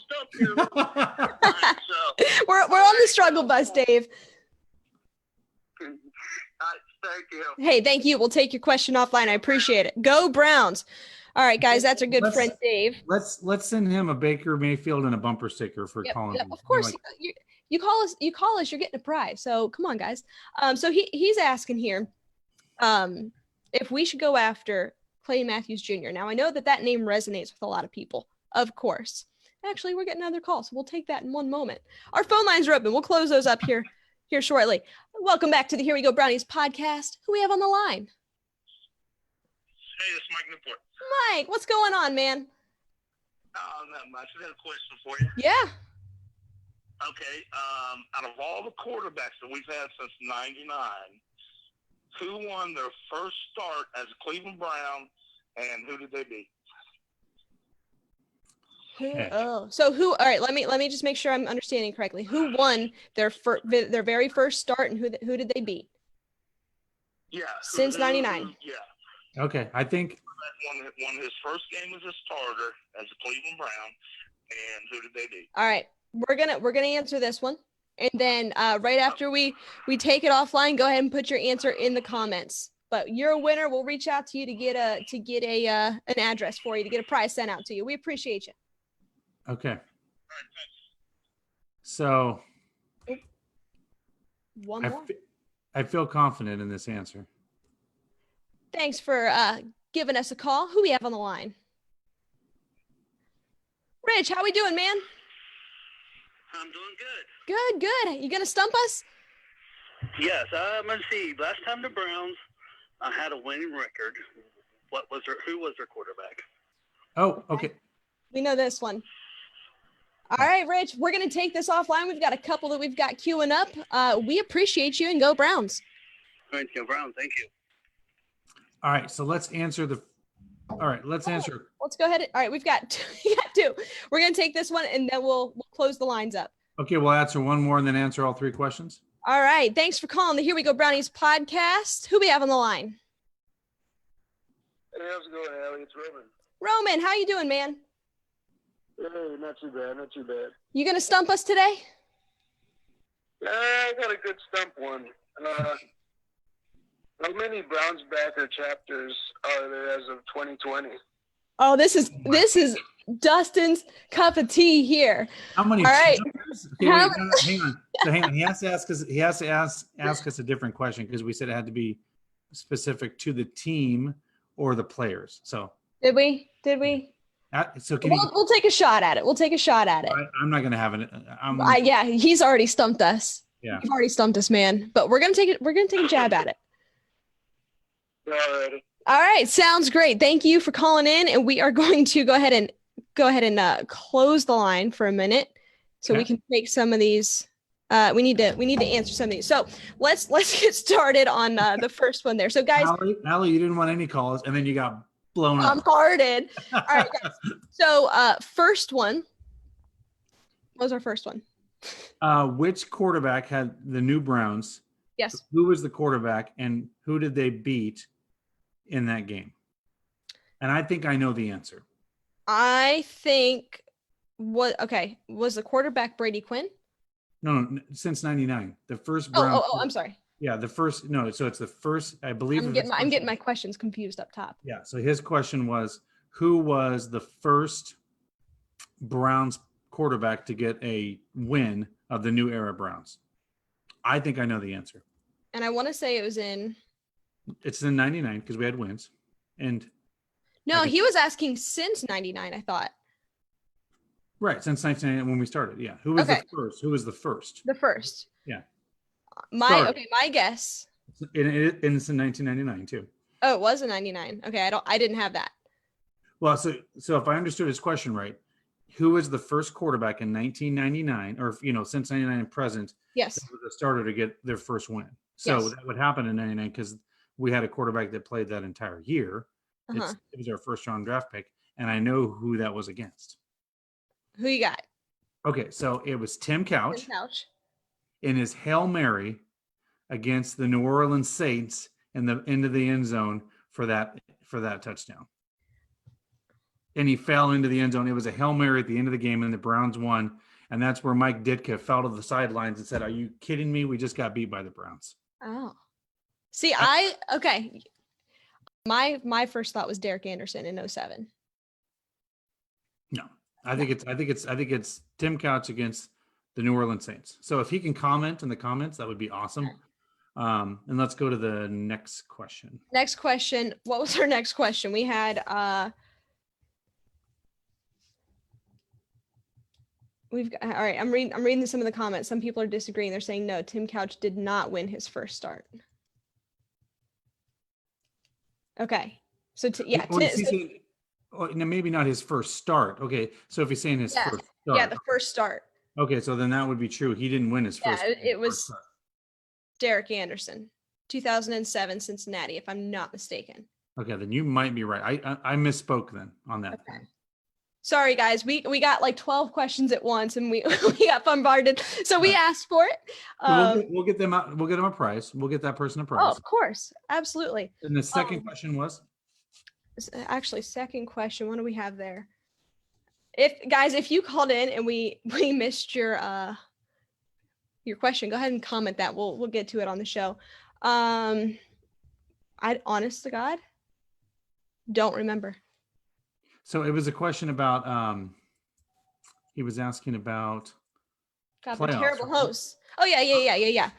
We're on the struggle bus, Dave. Thank you. Hey, thank you. We'll take your question offline. I appreciate it. Go Browns. All right, guys, that's our good friend Dave. Let's send him a Baker Mayfield and a bumper sticker for calling. Yep, of course. You call us, you're getting a prize. So come on, guys. So he's asking here if we should go after Clay Matthews Jr. Now, I know that name resonates with a lot of people, of course. Actually, we're getting another call, so we'll take that in one moment. Our phone lines are open. We'll close those up here shortly. Welcome back to the Here We Go Brownies podcast. Who we have on the line? Hey, it's Mike Newport. Mike, what's going on, man? Not much. I got a question for you. Yeah. Okay. Out of all the quarterbacks that we've had since '99, who won their first start as a Cleveland Brown, and who did they beat? All right, let me just make sure I'm understanding correctly. Who won their very first start, and who did they beat? Yeah. Since '99. Yeah. Okay, I think won his first game as a starter as a Cleveland Brown, and who did they beat? All right, we're gonna answer this one, and then right after we take it offline, go ahead and put your answer in the comments. But you're a winner. We'll reach out to you to get an address for you, to get a prize sent out to you. We appreciate you. okay. So One more. I feel confident in this answer. Thanks for giving us a call. Who we have on the line? Rich, how we doing, man? I'm doing good. Good. You gonna stump us? Yes. Let's see. Last time the Browns had a winning record. Who was their quarterback? Oh, okay. We know this one. All right, Rich, we're going to take this offline. We've got a couple that we've got queuing up. We appreciate you, and go Browns. All right, go Browns. Thank you. All right, so let's answer answer. Let's go ahead. All right, we've got two. We're going to take this one, and then we'll close the lines up. Okay, we'll answer one more and then answer all three questions. All right, thanks for calling the Here We Go Brownies podcast. Who we have on the line? Hey, how's it going, Allie? It's Roman. Roman, how you doing, man? Hey, not too bad. You going to stump us today? I got a good stump one. How many Browns backer chapters are there as of 2020? Oh, this is Dustin's cup of tea here. How many? All right. Okay, hang on. So hang on. He has to ask us a different question, because we said it had to be specific to the team or the players. So did we? So We'll take a shot at it. I'm not going to have it. Yeah, he's already stumped us. Yeah. You've already stumped us, man. But we're gonna take a jab at it. Alrighty. All right, sounds great. Thank you for calling in, and we are going to go ahead and close the line for a minute, so we can take some of these. We need to answer some of these. So let's get started on the first one there. So guys, Allie, you didn't want any calls, and then you got blown up. bombarded. All right, guys. So first one. What was our first one? Which quarterback had the new Browns? Yes. Who was the quarterback, and who did they beat in that game? And I think I know the answer. I think was the quarterback Brady Quinn? No, since '99, the first Browns. Oh, I'm sorry. Yeah, the first. No, so it's the first. I believe I'm getting my questions confused up top. Yeah. So his question was, who was the first Browns quarterback to get a win of the new era Browns? I think I know the answer. And I want to say it was It's in 99 because we had wins. And no, he was asking since 99, I thought. right, since 1999 when we started. Yeah. Who was the first? Who was the first? The first. Yeah. My guess. And it's in 1999 too. Oh, it was a 99. Okay, I didn't have that. Well, so if I understood his question right, who was the first quarterback in 1999 or since 99 and present? Yes. That was a starter to get their first win. So yes. That would happen in 99 because we had a quarterback that played that entire year. Uh-huh. It was our first round draft pick, and I know who that was against. Who you got? Okay, so it was Tim Couch. Tim Couch. In his Hail Mary against the New Orleans Saints in the into the end zone for that touchdown. And he fell into the end zone. It was a Hail Mary at the end of the game, and the Browns won. And that's where Mike Ditka fell to the sidelines and said, "Are you kidding me? We just got beat by the Browns." Oh. See, okay. My first thought was Derek Anderson in 07. No. I think it's Tim Couch against the New Orleans Saints. So if he can comment in the comments, that would be awesome. And let's go to the next question. Next question. What was our next question? We had all right, I'm reading some of the comments. Some people are disagreeing. They're saying no, Tim Couch did not win his first start. Okay. So maybe not his first start. Okay. So if he's saying his first start. Yeah, the first start. Okay, so then that would be true. He didn't win his first. Yeah, it was Derek Anderson, 2007 Cincinnati, if I'm not mistaken. Okay, then you might be right. I misspoke then on that. Okay. Sorry, guys. We got like 12 questions at once, and we got bombarded. So we asked for it. We'll get them out. We'll get them a prize. We'll get that person a prize. Oh, of course, absolutely. And the second question was. Actually, second question. What do we have there? If you called in and we missed your question, go ahead and comment that. We'll get to it on the show. I honest to God don't remember. So it was a question about he was asking about God, the terrible hosts. Oh yeah.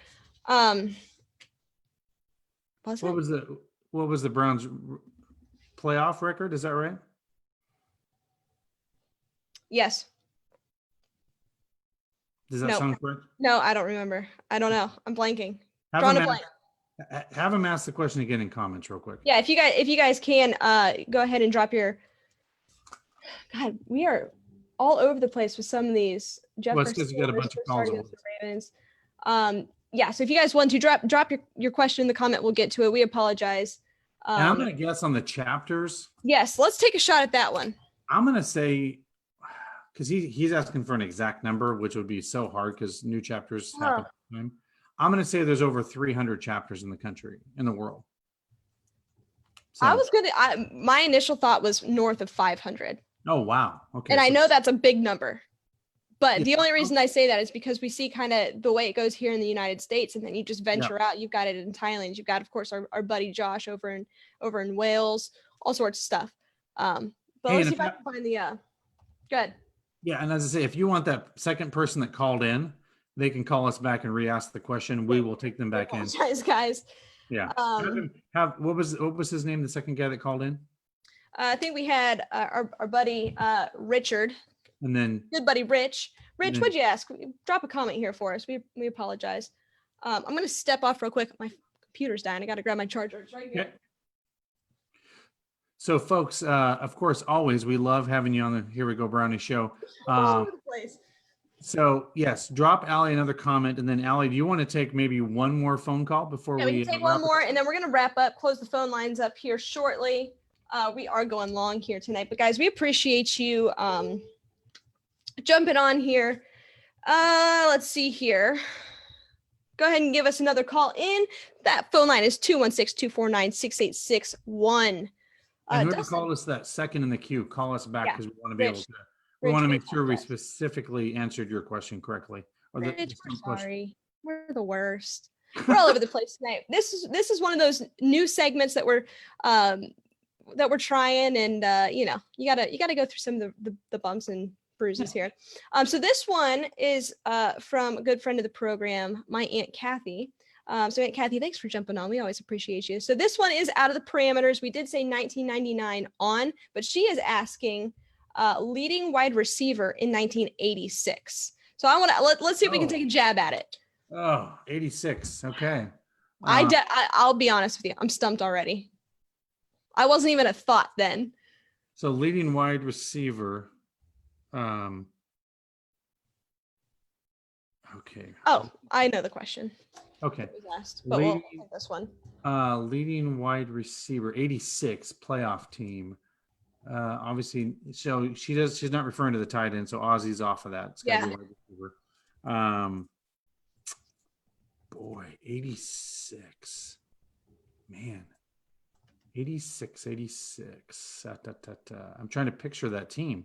What was the Browns playoff record? Is that right? Yes. Does that sound correct? No, I don't remember. I don't know. I'm blanking. Have him ask the question again in comments real quick. Yeah, if you guys can go ahead and drop your. God, we are all over the place with some of these. Well, it's because you got a bunch of calls. Ravens. Yeah, so if you guys want to drop your question in the comment, we'll get to it. We apologize. And I'm going to guess on the chapters. Yes, let's take a shot at that one. I'm going to say, because he's asking for an exact number, which would be so hard because new chapters happen all the time. I'm going to say there's over 300 chapters in the world. So, my initial thought was north of 500. Oh, wow. Okay. And I know that's a big number. But the only reason I say that is because we see kind of the way it goes here in the United States, and then you just venture out. You've got it in Thailand. You've got, of course, our buddy Josh over in Wales, all sorts of stuff. But let's see if I can find the good. Yeah, and as I say, if you want that second person that called in, they can call us back and re-ask the question. We will take them back in. Guys. Yeah. What was his name? The second guy that called in. I think we had our buddy Richard. And then good buddy Rich. Rich, what'd you ask? Drop a comment here for us. We apologize. I'm gonna step off real quick. My computer's dying. I gotta grab my charger. It's right here. Okay. So folks, of course, always we love having you on the Here We Go Brownie show. All over the place. So yes, drop Allie another comment, and then Allie, do you want to take maybe one more phone call before we can take one more, and then we're gonna wrap up, close the phone lines up here shortly. We are going long here tonight, but guys, we appreciate you jumping on here. Let's see here. Go ahead and give us another call in. That phone line is 216-249-6861. And whoever called us that second in the queue, call us back because we want to be able to. We want to make sure we specifically answered your question correctly. Rich, we're sorry. We're the worst. We're all over the place tonight. This is one of those new segments that we're that we're trying, and you gotta go through some of the bumps and bruises here. So this one is from a good friend of the program, my Aunt Kathy. So Aunt Kathy, thanks for jumping on. We always appreciate you. So this one is out of the parameters. We did say 1999 on, but she is asking leading wide receiver in 1986. So I want to let's see if we can take a jab at it. Oh, 86. Okay. I'll be honest with you. I'm stumped already. I wasn't even a thought then. So leading wide receiver. Okay. Oh, I know the question. Okay. It was last, but we'll take this one. Leading wide receiver, 86 playoff team. Obviously, so she's not referring to the tight end, so Ozzy's off of that. It's gotta be wide receiver. Boy, 86. Man. 86. I'm trying to picture that team.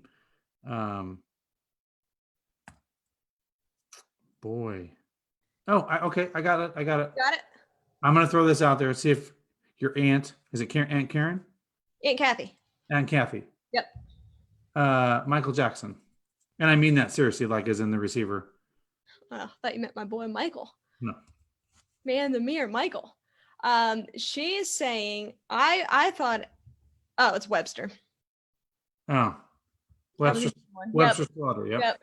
Boy. Oh, okay. I got it. Got it? I'm going to throw this out there. See if your aunt, is it Aunt Karen? Aunt Kathy. Aunt Kathy. Yep. Michael Jackson. And I mean that seriously, like as in the receiver. Oh, I thought you meant my boy Michael. No. Man in the mirror, Michael. She is saying, I thought, oh, it's Webster. Oh. Webster Slaughter. Yep.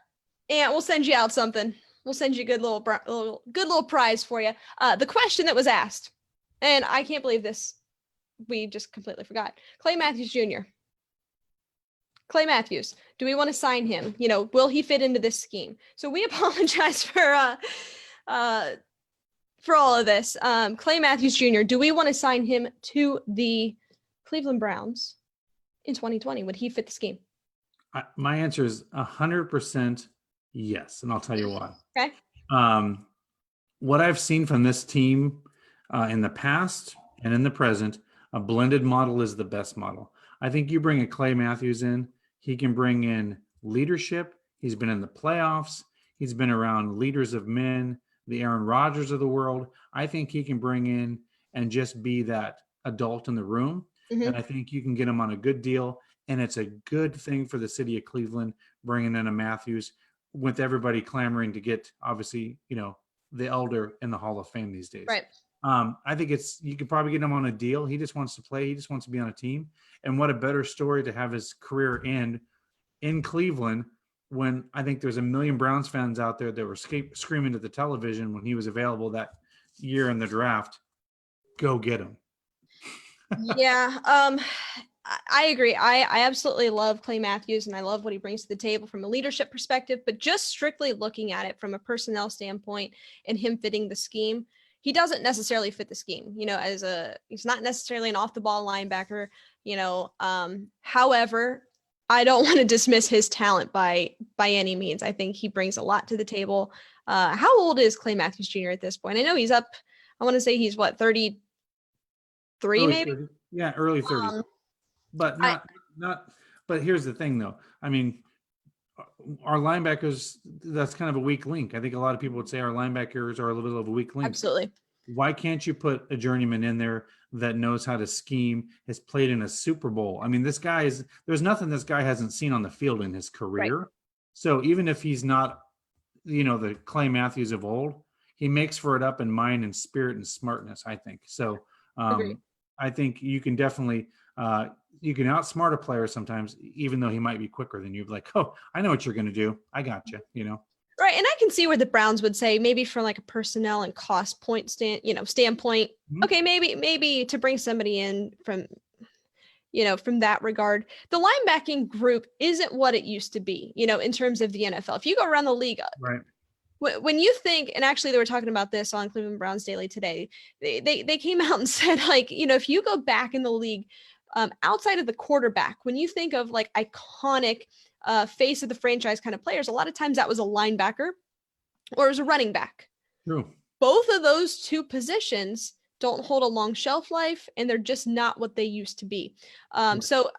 And we'll send you out something. We'll send you a good little prize for you. The question that was asked, and I can't believe this, we just completely forgot. Clay Matthews Jr. Clay Matthews, do we want to sign him? Will he fit into this scheme? So we apologize for all of this. Clay Matthews Jr., do we want to sign him to the Cleveland Browns in 2020? Would he fit the scheme? My answer is 100% yes, and I'll tell you why. Okay. What I've seen from this team in the past and in the present, a blended model is the best model. I think you bring a Clay Matthews in, he can bring in leadership. He's been in the playoffs. He's been around leaders of men, the Aaron Rodgers of the world. I think he can bring in and just be that adult in the room. Mm-hmm. And I think you can get him on a good deal. And it's a good thing for the city of Cleveland, bringing in a Matthews, with everybody clamoring to get, obviously, the elder in the Hall of Fame these days. Right. I think you could probably get him on a deal. He just wants to play. He just wants to be on a team. And what a better story to have his career end in Cleveland, when I think there's a million Browns fans out there that were screaming at the television when he was available that year in the draft. Go get him. Yeah. I agree. I absolutely love Clay Matthews, and I love what he brings to the table from a leadership perspective, but just strictly looking at it from a personnel standpoint and him fitting the scheme, he doesn't necessarily fit the scheme, he's not necessarily an off the ball linebacker, however, I don't want to dismiss his talent by any means. I think he brings a lot to the table. How old is Clay Matthews Jr. at this point? I know he's up, I want to say he's 33 maybe? 30. Yeah, early 30s. But but here's the thing though. I mean, our linebackers, that's kind of a weak link. I think a lot of people would say our linebackers are a little bit of a weak link. Absolutely. Why can't you put a journeyman in there that knows how to scheme, has played in a Super Bowl? I mean, there's nothing this guy hasn't seen on the field in his career. Right. So even if he's not, the Clay Matthews of old, he makes for it up in mind and spirit and smartness, I think. So I think you can definitely, you can outsmart a player sometimes, even though he might be quicker than you. Like, oh, I know what you're going to do. I got you, Right. And I can see where the Browns would say, maybe from like a personnel and cost point standpoint, mm-hmm. Okay, maybe to bring somebody in from that regard. The linebacking group isn't what it used to be, in terms of the NFL. If you go around the league, right. When you think, and actually they were talking about this on Cleveland Browns Daily today, they came out and said, like, if you go back in the league, outside of the quarterback, when you think of like iconic face of the franchise kind of players, a lot of times that was a linebacker or it was a running back. True. Both of those two positions don't hold a long shelf life, and they're just not what they used to be. So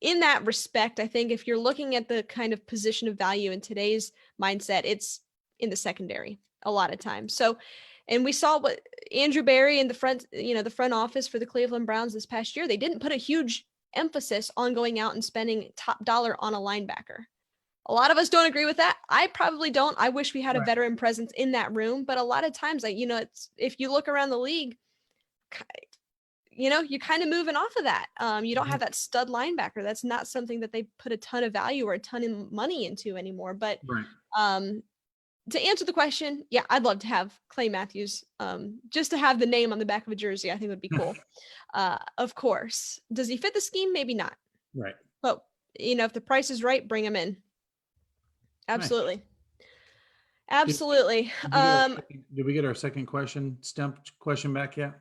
in that respect, I think if you're looking at the kind of position of value in today's mindset, it's in the secondary a lot of times. So, and we saw what Andrew Berry in the front office for the Cleveland Browns this past year, they didn't put a huge emphasis on going out and spending top dollar on a linebacker. A lot of us don't agree with that. I probably don't. I wish we had a veteran presence in that room, but a lot of times, it's, if you look around the league, you're kind of moving off of that. You don't have that stud linebacker. That's not something that they put a ton of value or a ton of money into anymore. But to answer the question, yeah, I'd love to have Clay Matthews. Just to have the name on the back of a jersey, I think would be cool. Of course. Does he fit the scheme? Maybe not. Right. But, if the price is right, bring him in. Absolutely. Nice. Absolutely. Did we get our second Stump question back yet?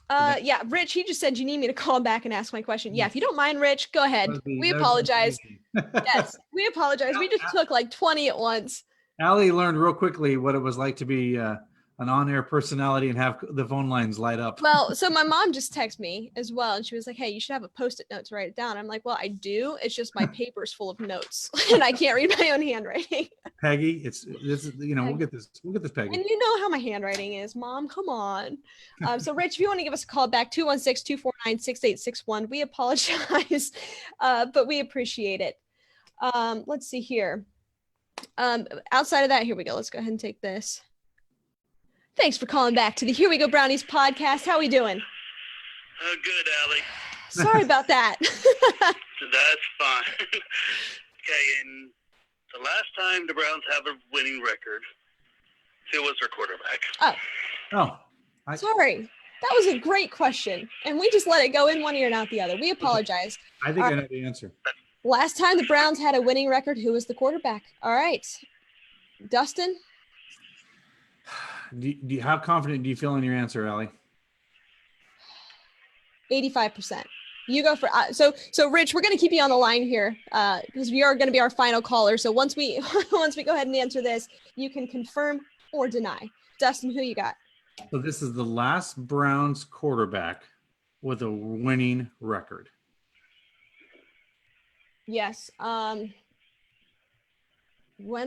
Yeah, Rich, he just said, you need me to call back and ask my question. Yeah, if you don't mind, Rich, go ahead. We apologize. Yes, we apologize. We just took like 20 at once. Allie learned real quickly what it was like to be an on-air personality and have the phone lines light up. Well, so my mom just texted me as well, and she was like, hey, you should have a Post-it note to write it down. I'm like, well, I do. It's just my paper's full of notes, and I can't read my own handwriting. Peggy, we'll get this, Peggy. And you know how my handwriting is, Mom. Come on. So, Rich, if you want to give us a call back, 216-249-6861. We apologize, but we appreciate it. Let's see here. Outside of that, here we go. Let's go ahead and take this. Thanks for calling back to the Here We Go Brownies podcast. How are we doing? Good, Allie. Sorry about that. That's fine. Okay, and the last time the Browns have a winning record, who was their quarterback? Sorry. That was a great question, and we just let it go in one ear and out the other. We apologize. I think I know the answer. Last time the Browns had a winning record, who was the quarterback? All right. Dustin? How confident do you feel in your answer, Allie? 85%. You go for so Rich, we're going to keep you on the line here because we are going to be our final caller. So once we go ahead and answer this, you can confirm or deny. Dustin, who you got? So this is the last Browns quarterback with a winning record. Yes. When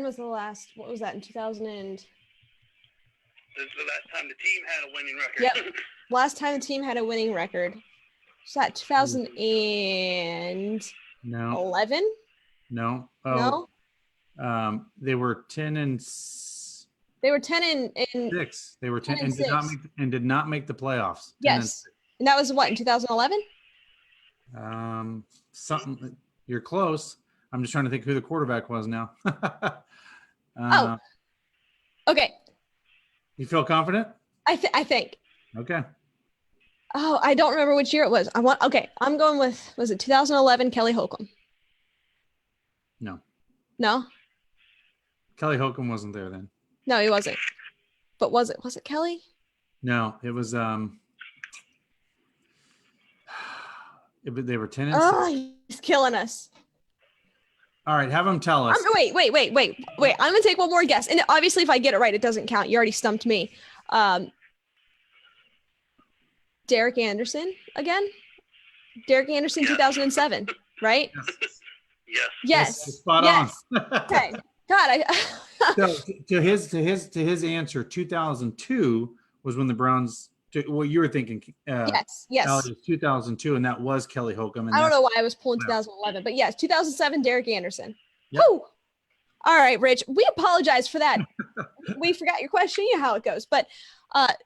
was the last? What was that in 2000? This is the last time the team had a winning record. Yep. Last time the team had a winning record. Was that 2011? No. No. They were 10 and 6. They were 10 and did not make the playoffs. Yes. And that was what, in 2011? Something. You're close. I'm just trying to think who the quarterback was now. Okay. You feel confident? I think. Okay. Oh, I don't remember which year it was. I'm going with, was it 2011 Kelly Holcomb? No. Kelly Holcomb wasn't there then. No, he wasn't. But was it Kelly? No, it was they were 10 and 6. Oh, he's killing us. All right, have him tell us. Wait. I'm going to take one more guess. And obviously, if I get it right, it doesn't count. You already stumped me. Derek Anderson again? Derek Anderson, 2007, right? Yes. Spot on. Okay. God, So to his answer, 2002 was when the Browns. Well, you were thinking. Yes. It was 2002, and that was Kelly Holcomb. And I don't know why I was pulling 2011, but yes, 2007, Derek Anderson. Yep. Woo! All right, Rich. We apologize for that. We forgot your question. You know how it goes. But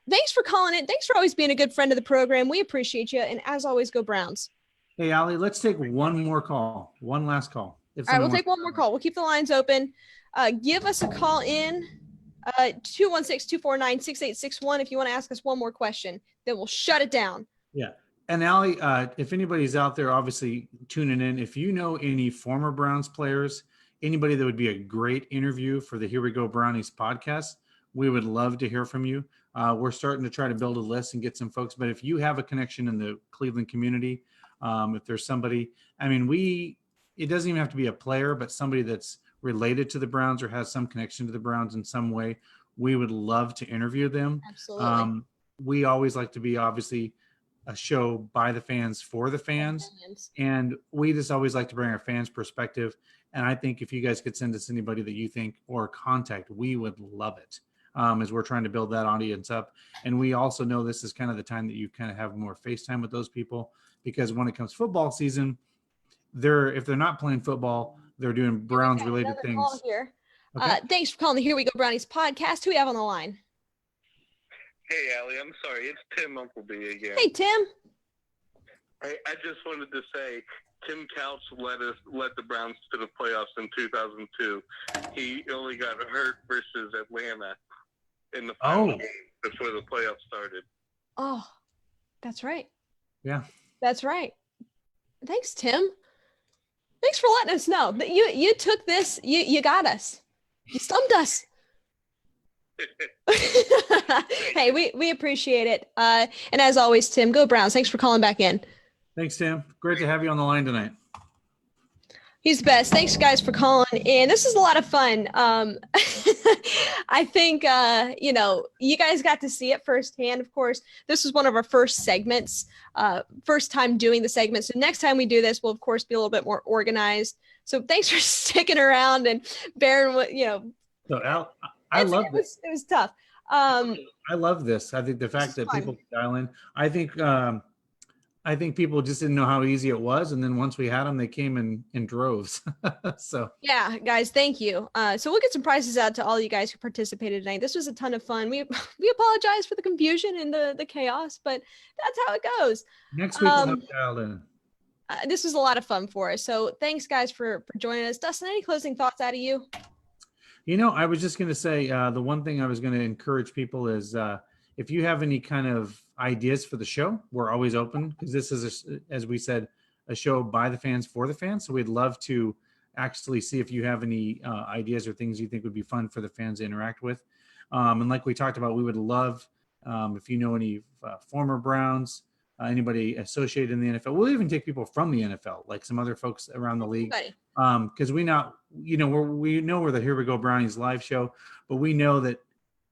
thanks for calling in. Thanks for always being a good friend of the program. We appreciate you. And as always, go Browns. Hey, Allie, let's take one more call. One last call. All right, we'll take one more call. We'll keep the lines open. Give us a call in. 216-249-6861 if you want to ask us one more question, then we'll shut it down. Yeah. And Allie, if anybody's out there obviously tuning in, if you know any former Browns players, anybody that would be a great interview for the Here We Go Brownies podcast, we would love to hear from you. We're starting to try to build a list and get some folks, but if you have a connection in the Cleveland community, if there's somebody, it doesn't even have to be a player, but somebody that's related to the Browns or has some connection to the Browns in some way, we would love to interview them. Absolutely. We always like to be obviously a show by the fans for the fans. And we just always like to bring our fans' perspective. And I think if you guys could send us anybody that you think or contact, we would love it as we're trying to build that audience up. And we also know this is kind of the time that you kind of have more FaceTime with those people because when it comes football season, if they're not playing football, they're doing Browns related Another things. call here. Okay. Thanks for calling the Here We Go Brownies podcast. Who we have on the line? Hey, Allie, I'm sorry. It's Tim Umpleby again. Hey, Tim. I just wanted to say Tim Couch led the Browns to the playoffs in 2002. He only got hurt versus Atlanta in the final game before the playoffs started. Oh, that's right. Yeah. That's right. Thanks, Tim. Thanks for letting us know that you took this. You got us. You stumped us. Hey, we appreciate it. And as always, Tim, go Browns. Thanks for calling back in. Thanks, Tim. Great to have you on the line tonight. He's the best. Thanks, guys, for calling in. This is a lot of fun. I think, you guys got to see it firsthand. Of course, this was one of our first segments, first time doing the segment. So next time we do this, we'll, of course, be a little bit more organized. So thanks for sticking around and bearing with, So, Al, I love this. It was tough. I love this. I think the fact that people dial in, I think people just didn't know how easy it was. And then once we had them, they came in droves. So yeah, guys, thank you. So we'll get some prizes out to all you guys who participated tonight. This was a ton of fun. We apologize for the confusion and the chaos, but that's how it goes. Next week we'll have dialed in. This was a lot of fun for us. So thanks, guys, for joining us. Dustin, any closing thoughts out of you? I was just going to say the one thing I was going to encourage people is if you have any kind of ideas for the show, we're always open, because this is, as we said, a show by the fans for the fans. So we'd love to actually see if you have any ideas or things you think would be fun for the fans to interact with. And like we talked about, we would love if you know any former Browns, anybody associated in the NFL. We'll even take people from the NFL, like some other folks around the league. Because we know we're the Here We Go Brownies live show, but we know that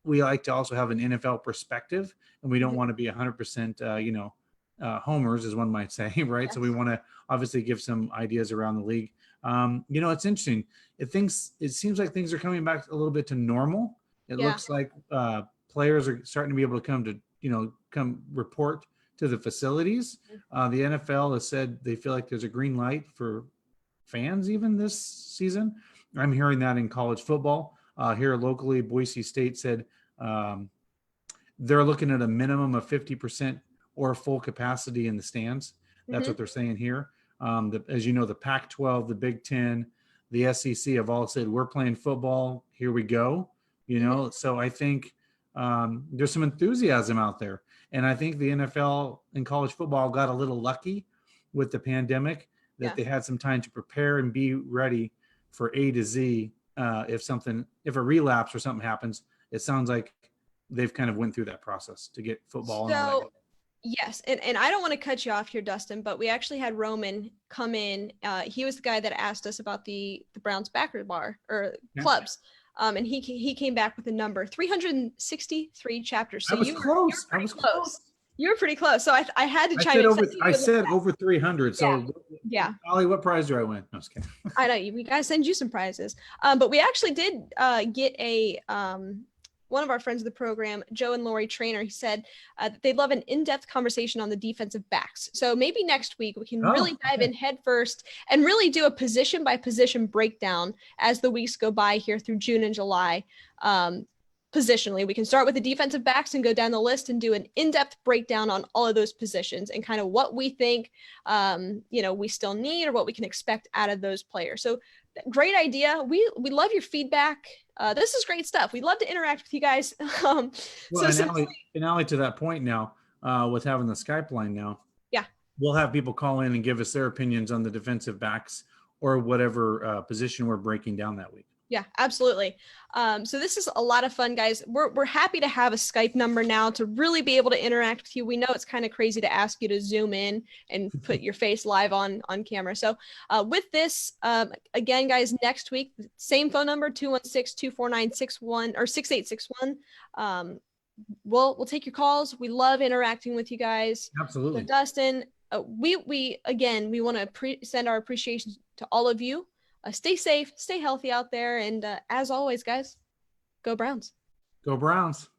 we like to also have an NFL perspective, and we don't want to be 100%, homers, as one might say, right? Yes. So we want to obviously give some ideas around the league. It's interesting. It seems like things are coming back a little bit to normal. It looks like players are starting to be able to come report to the facilities. The NFL has said they feel like there's a green light for fans even this season. I'm hearing that in college football. Here locally, Boise State said they're looking at a minimum of 50% or full capacity in the stands. That's what they're saying here. As you know, the Pac-12, the Big Ten, the SEC have all said, we're playing football. Here we go. So I think there's some enthusiasm out there. And I think the NFL and college football got a little lucky with the pandemic, that they had some time to prepare and be ready for A to Z. If a relapse or something happens, it sounds like they've kind of went through that process to get football. So, yes. And I don't want to cut you off here, Dustin, but we actually had Roman come in. He was the guy that asked us about the Browns backer bar or clubs. And he came back with a number 363 chapters. So you were pretty close. You were pretty close. So I had to chime in. I said over 300. So yeah. Ollie, what prize do I win? No, I was kidding. I know we gotta send you some prizes. But we actually did get a one of our friends of the program, Joe and Lori Trainer. He said that they'd love an in-depth conversation on the defensive backs. So maybe next week we can really dive in head first and really do a position by position breakdown as the weeks go by here through June and July. Positionally, we can start with the defensive backs and go down the list and do an in-depth breakdown on all of those positions and kind of what we think, we still need or what we can expect out of those players. So great idea. We love your feedback. This is great stuff. We'd love to interact with you guys. And Allie, to that point now, with having the Skype line now, we'll have people call in and give us their opinions on the defensive backs or whatever position we're breaking down that week. Yeah, absolutely. So this is a lot of fun, guys. We're happy to have a Skype number now to really be able to interact with you. We know it's kind of crazy to ask you to zoom in and put your face live on camera. So with this, again, guys, next week, same phone number, 216-249-61 or 6861. We'll take your calls. We love interacting with you guys. Absolutely. So Dustin, we want to send our appreciation to all of you. Stay safe, stay healthy out there. And as always, guys, go Browns. Go Browns.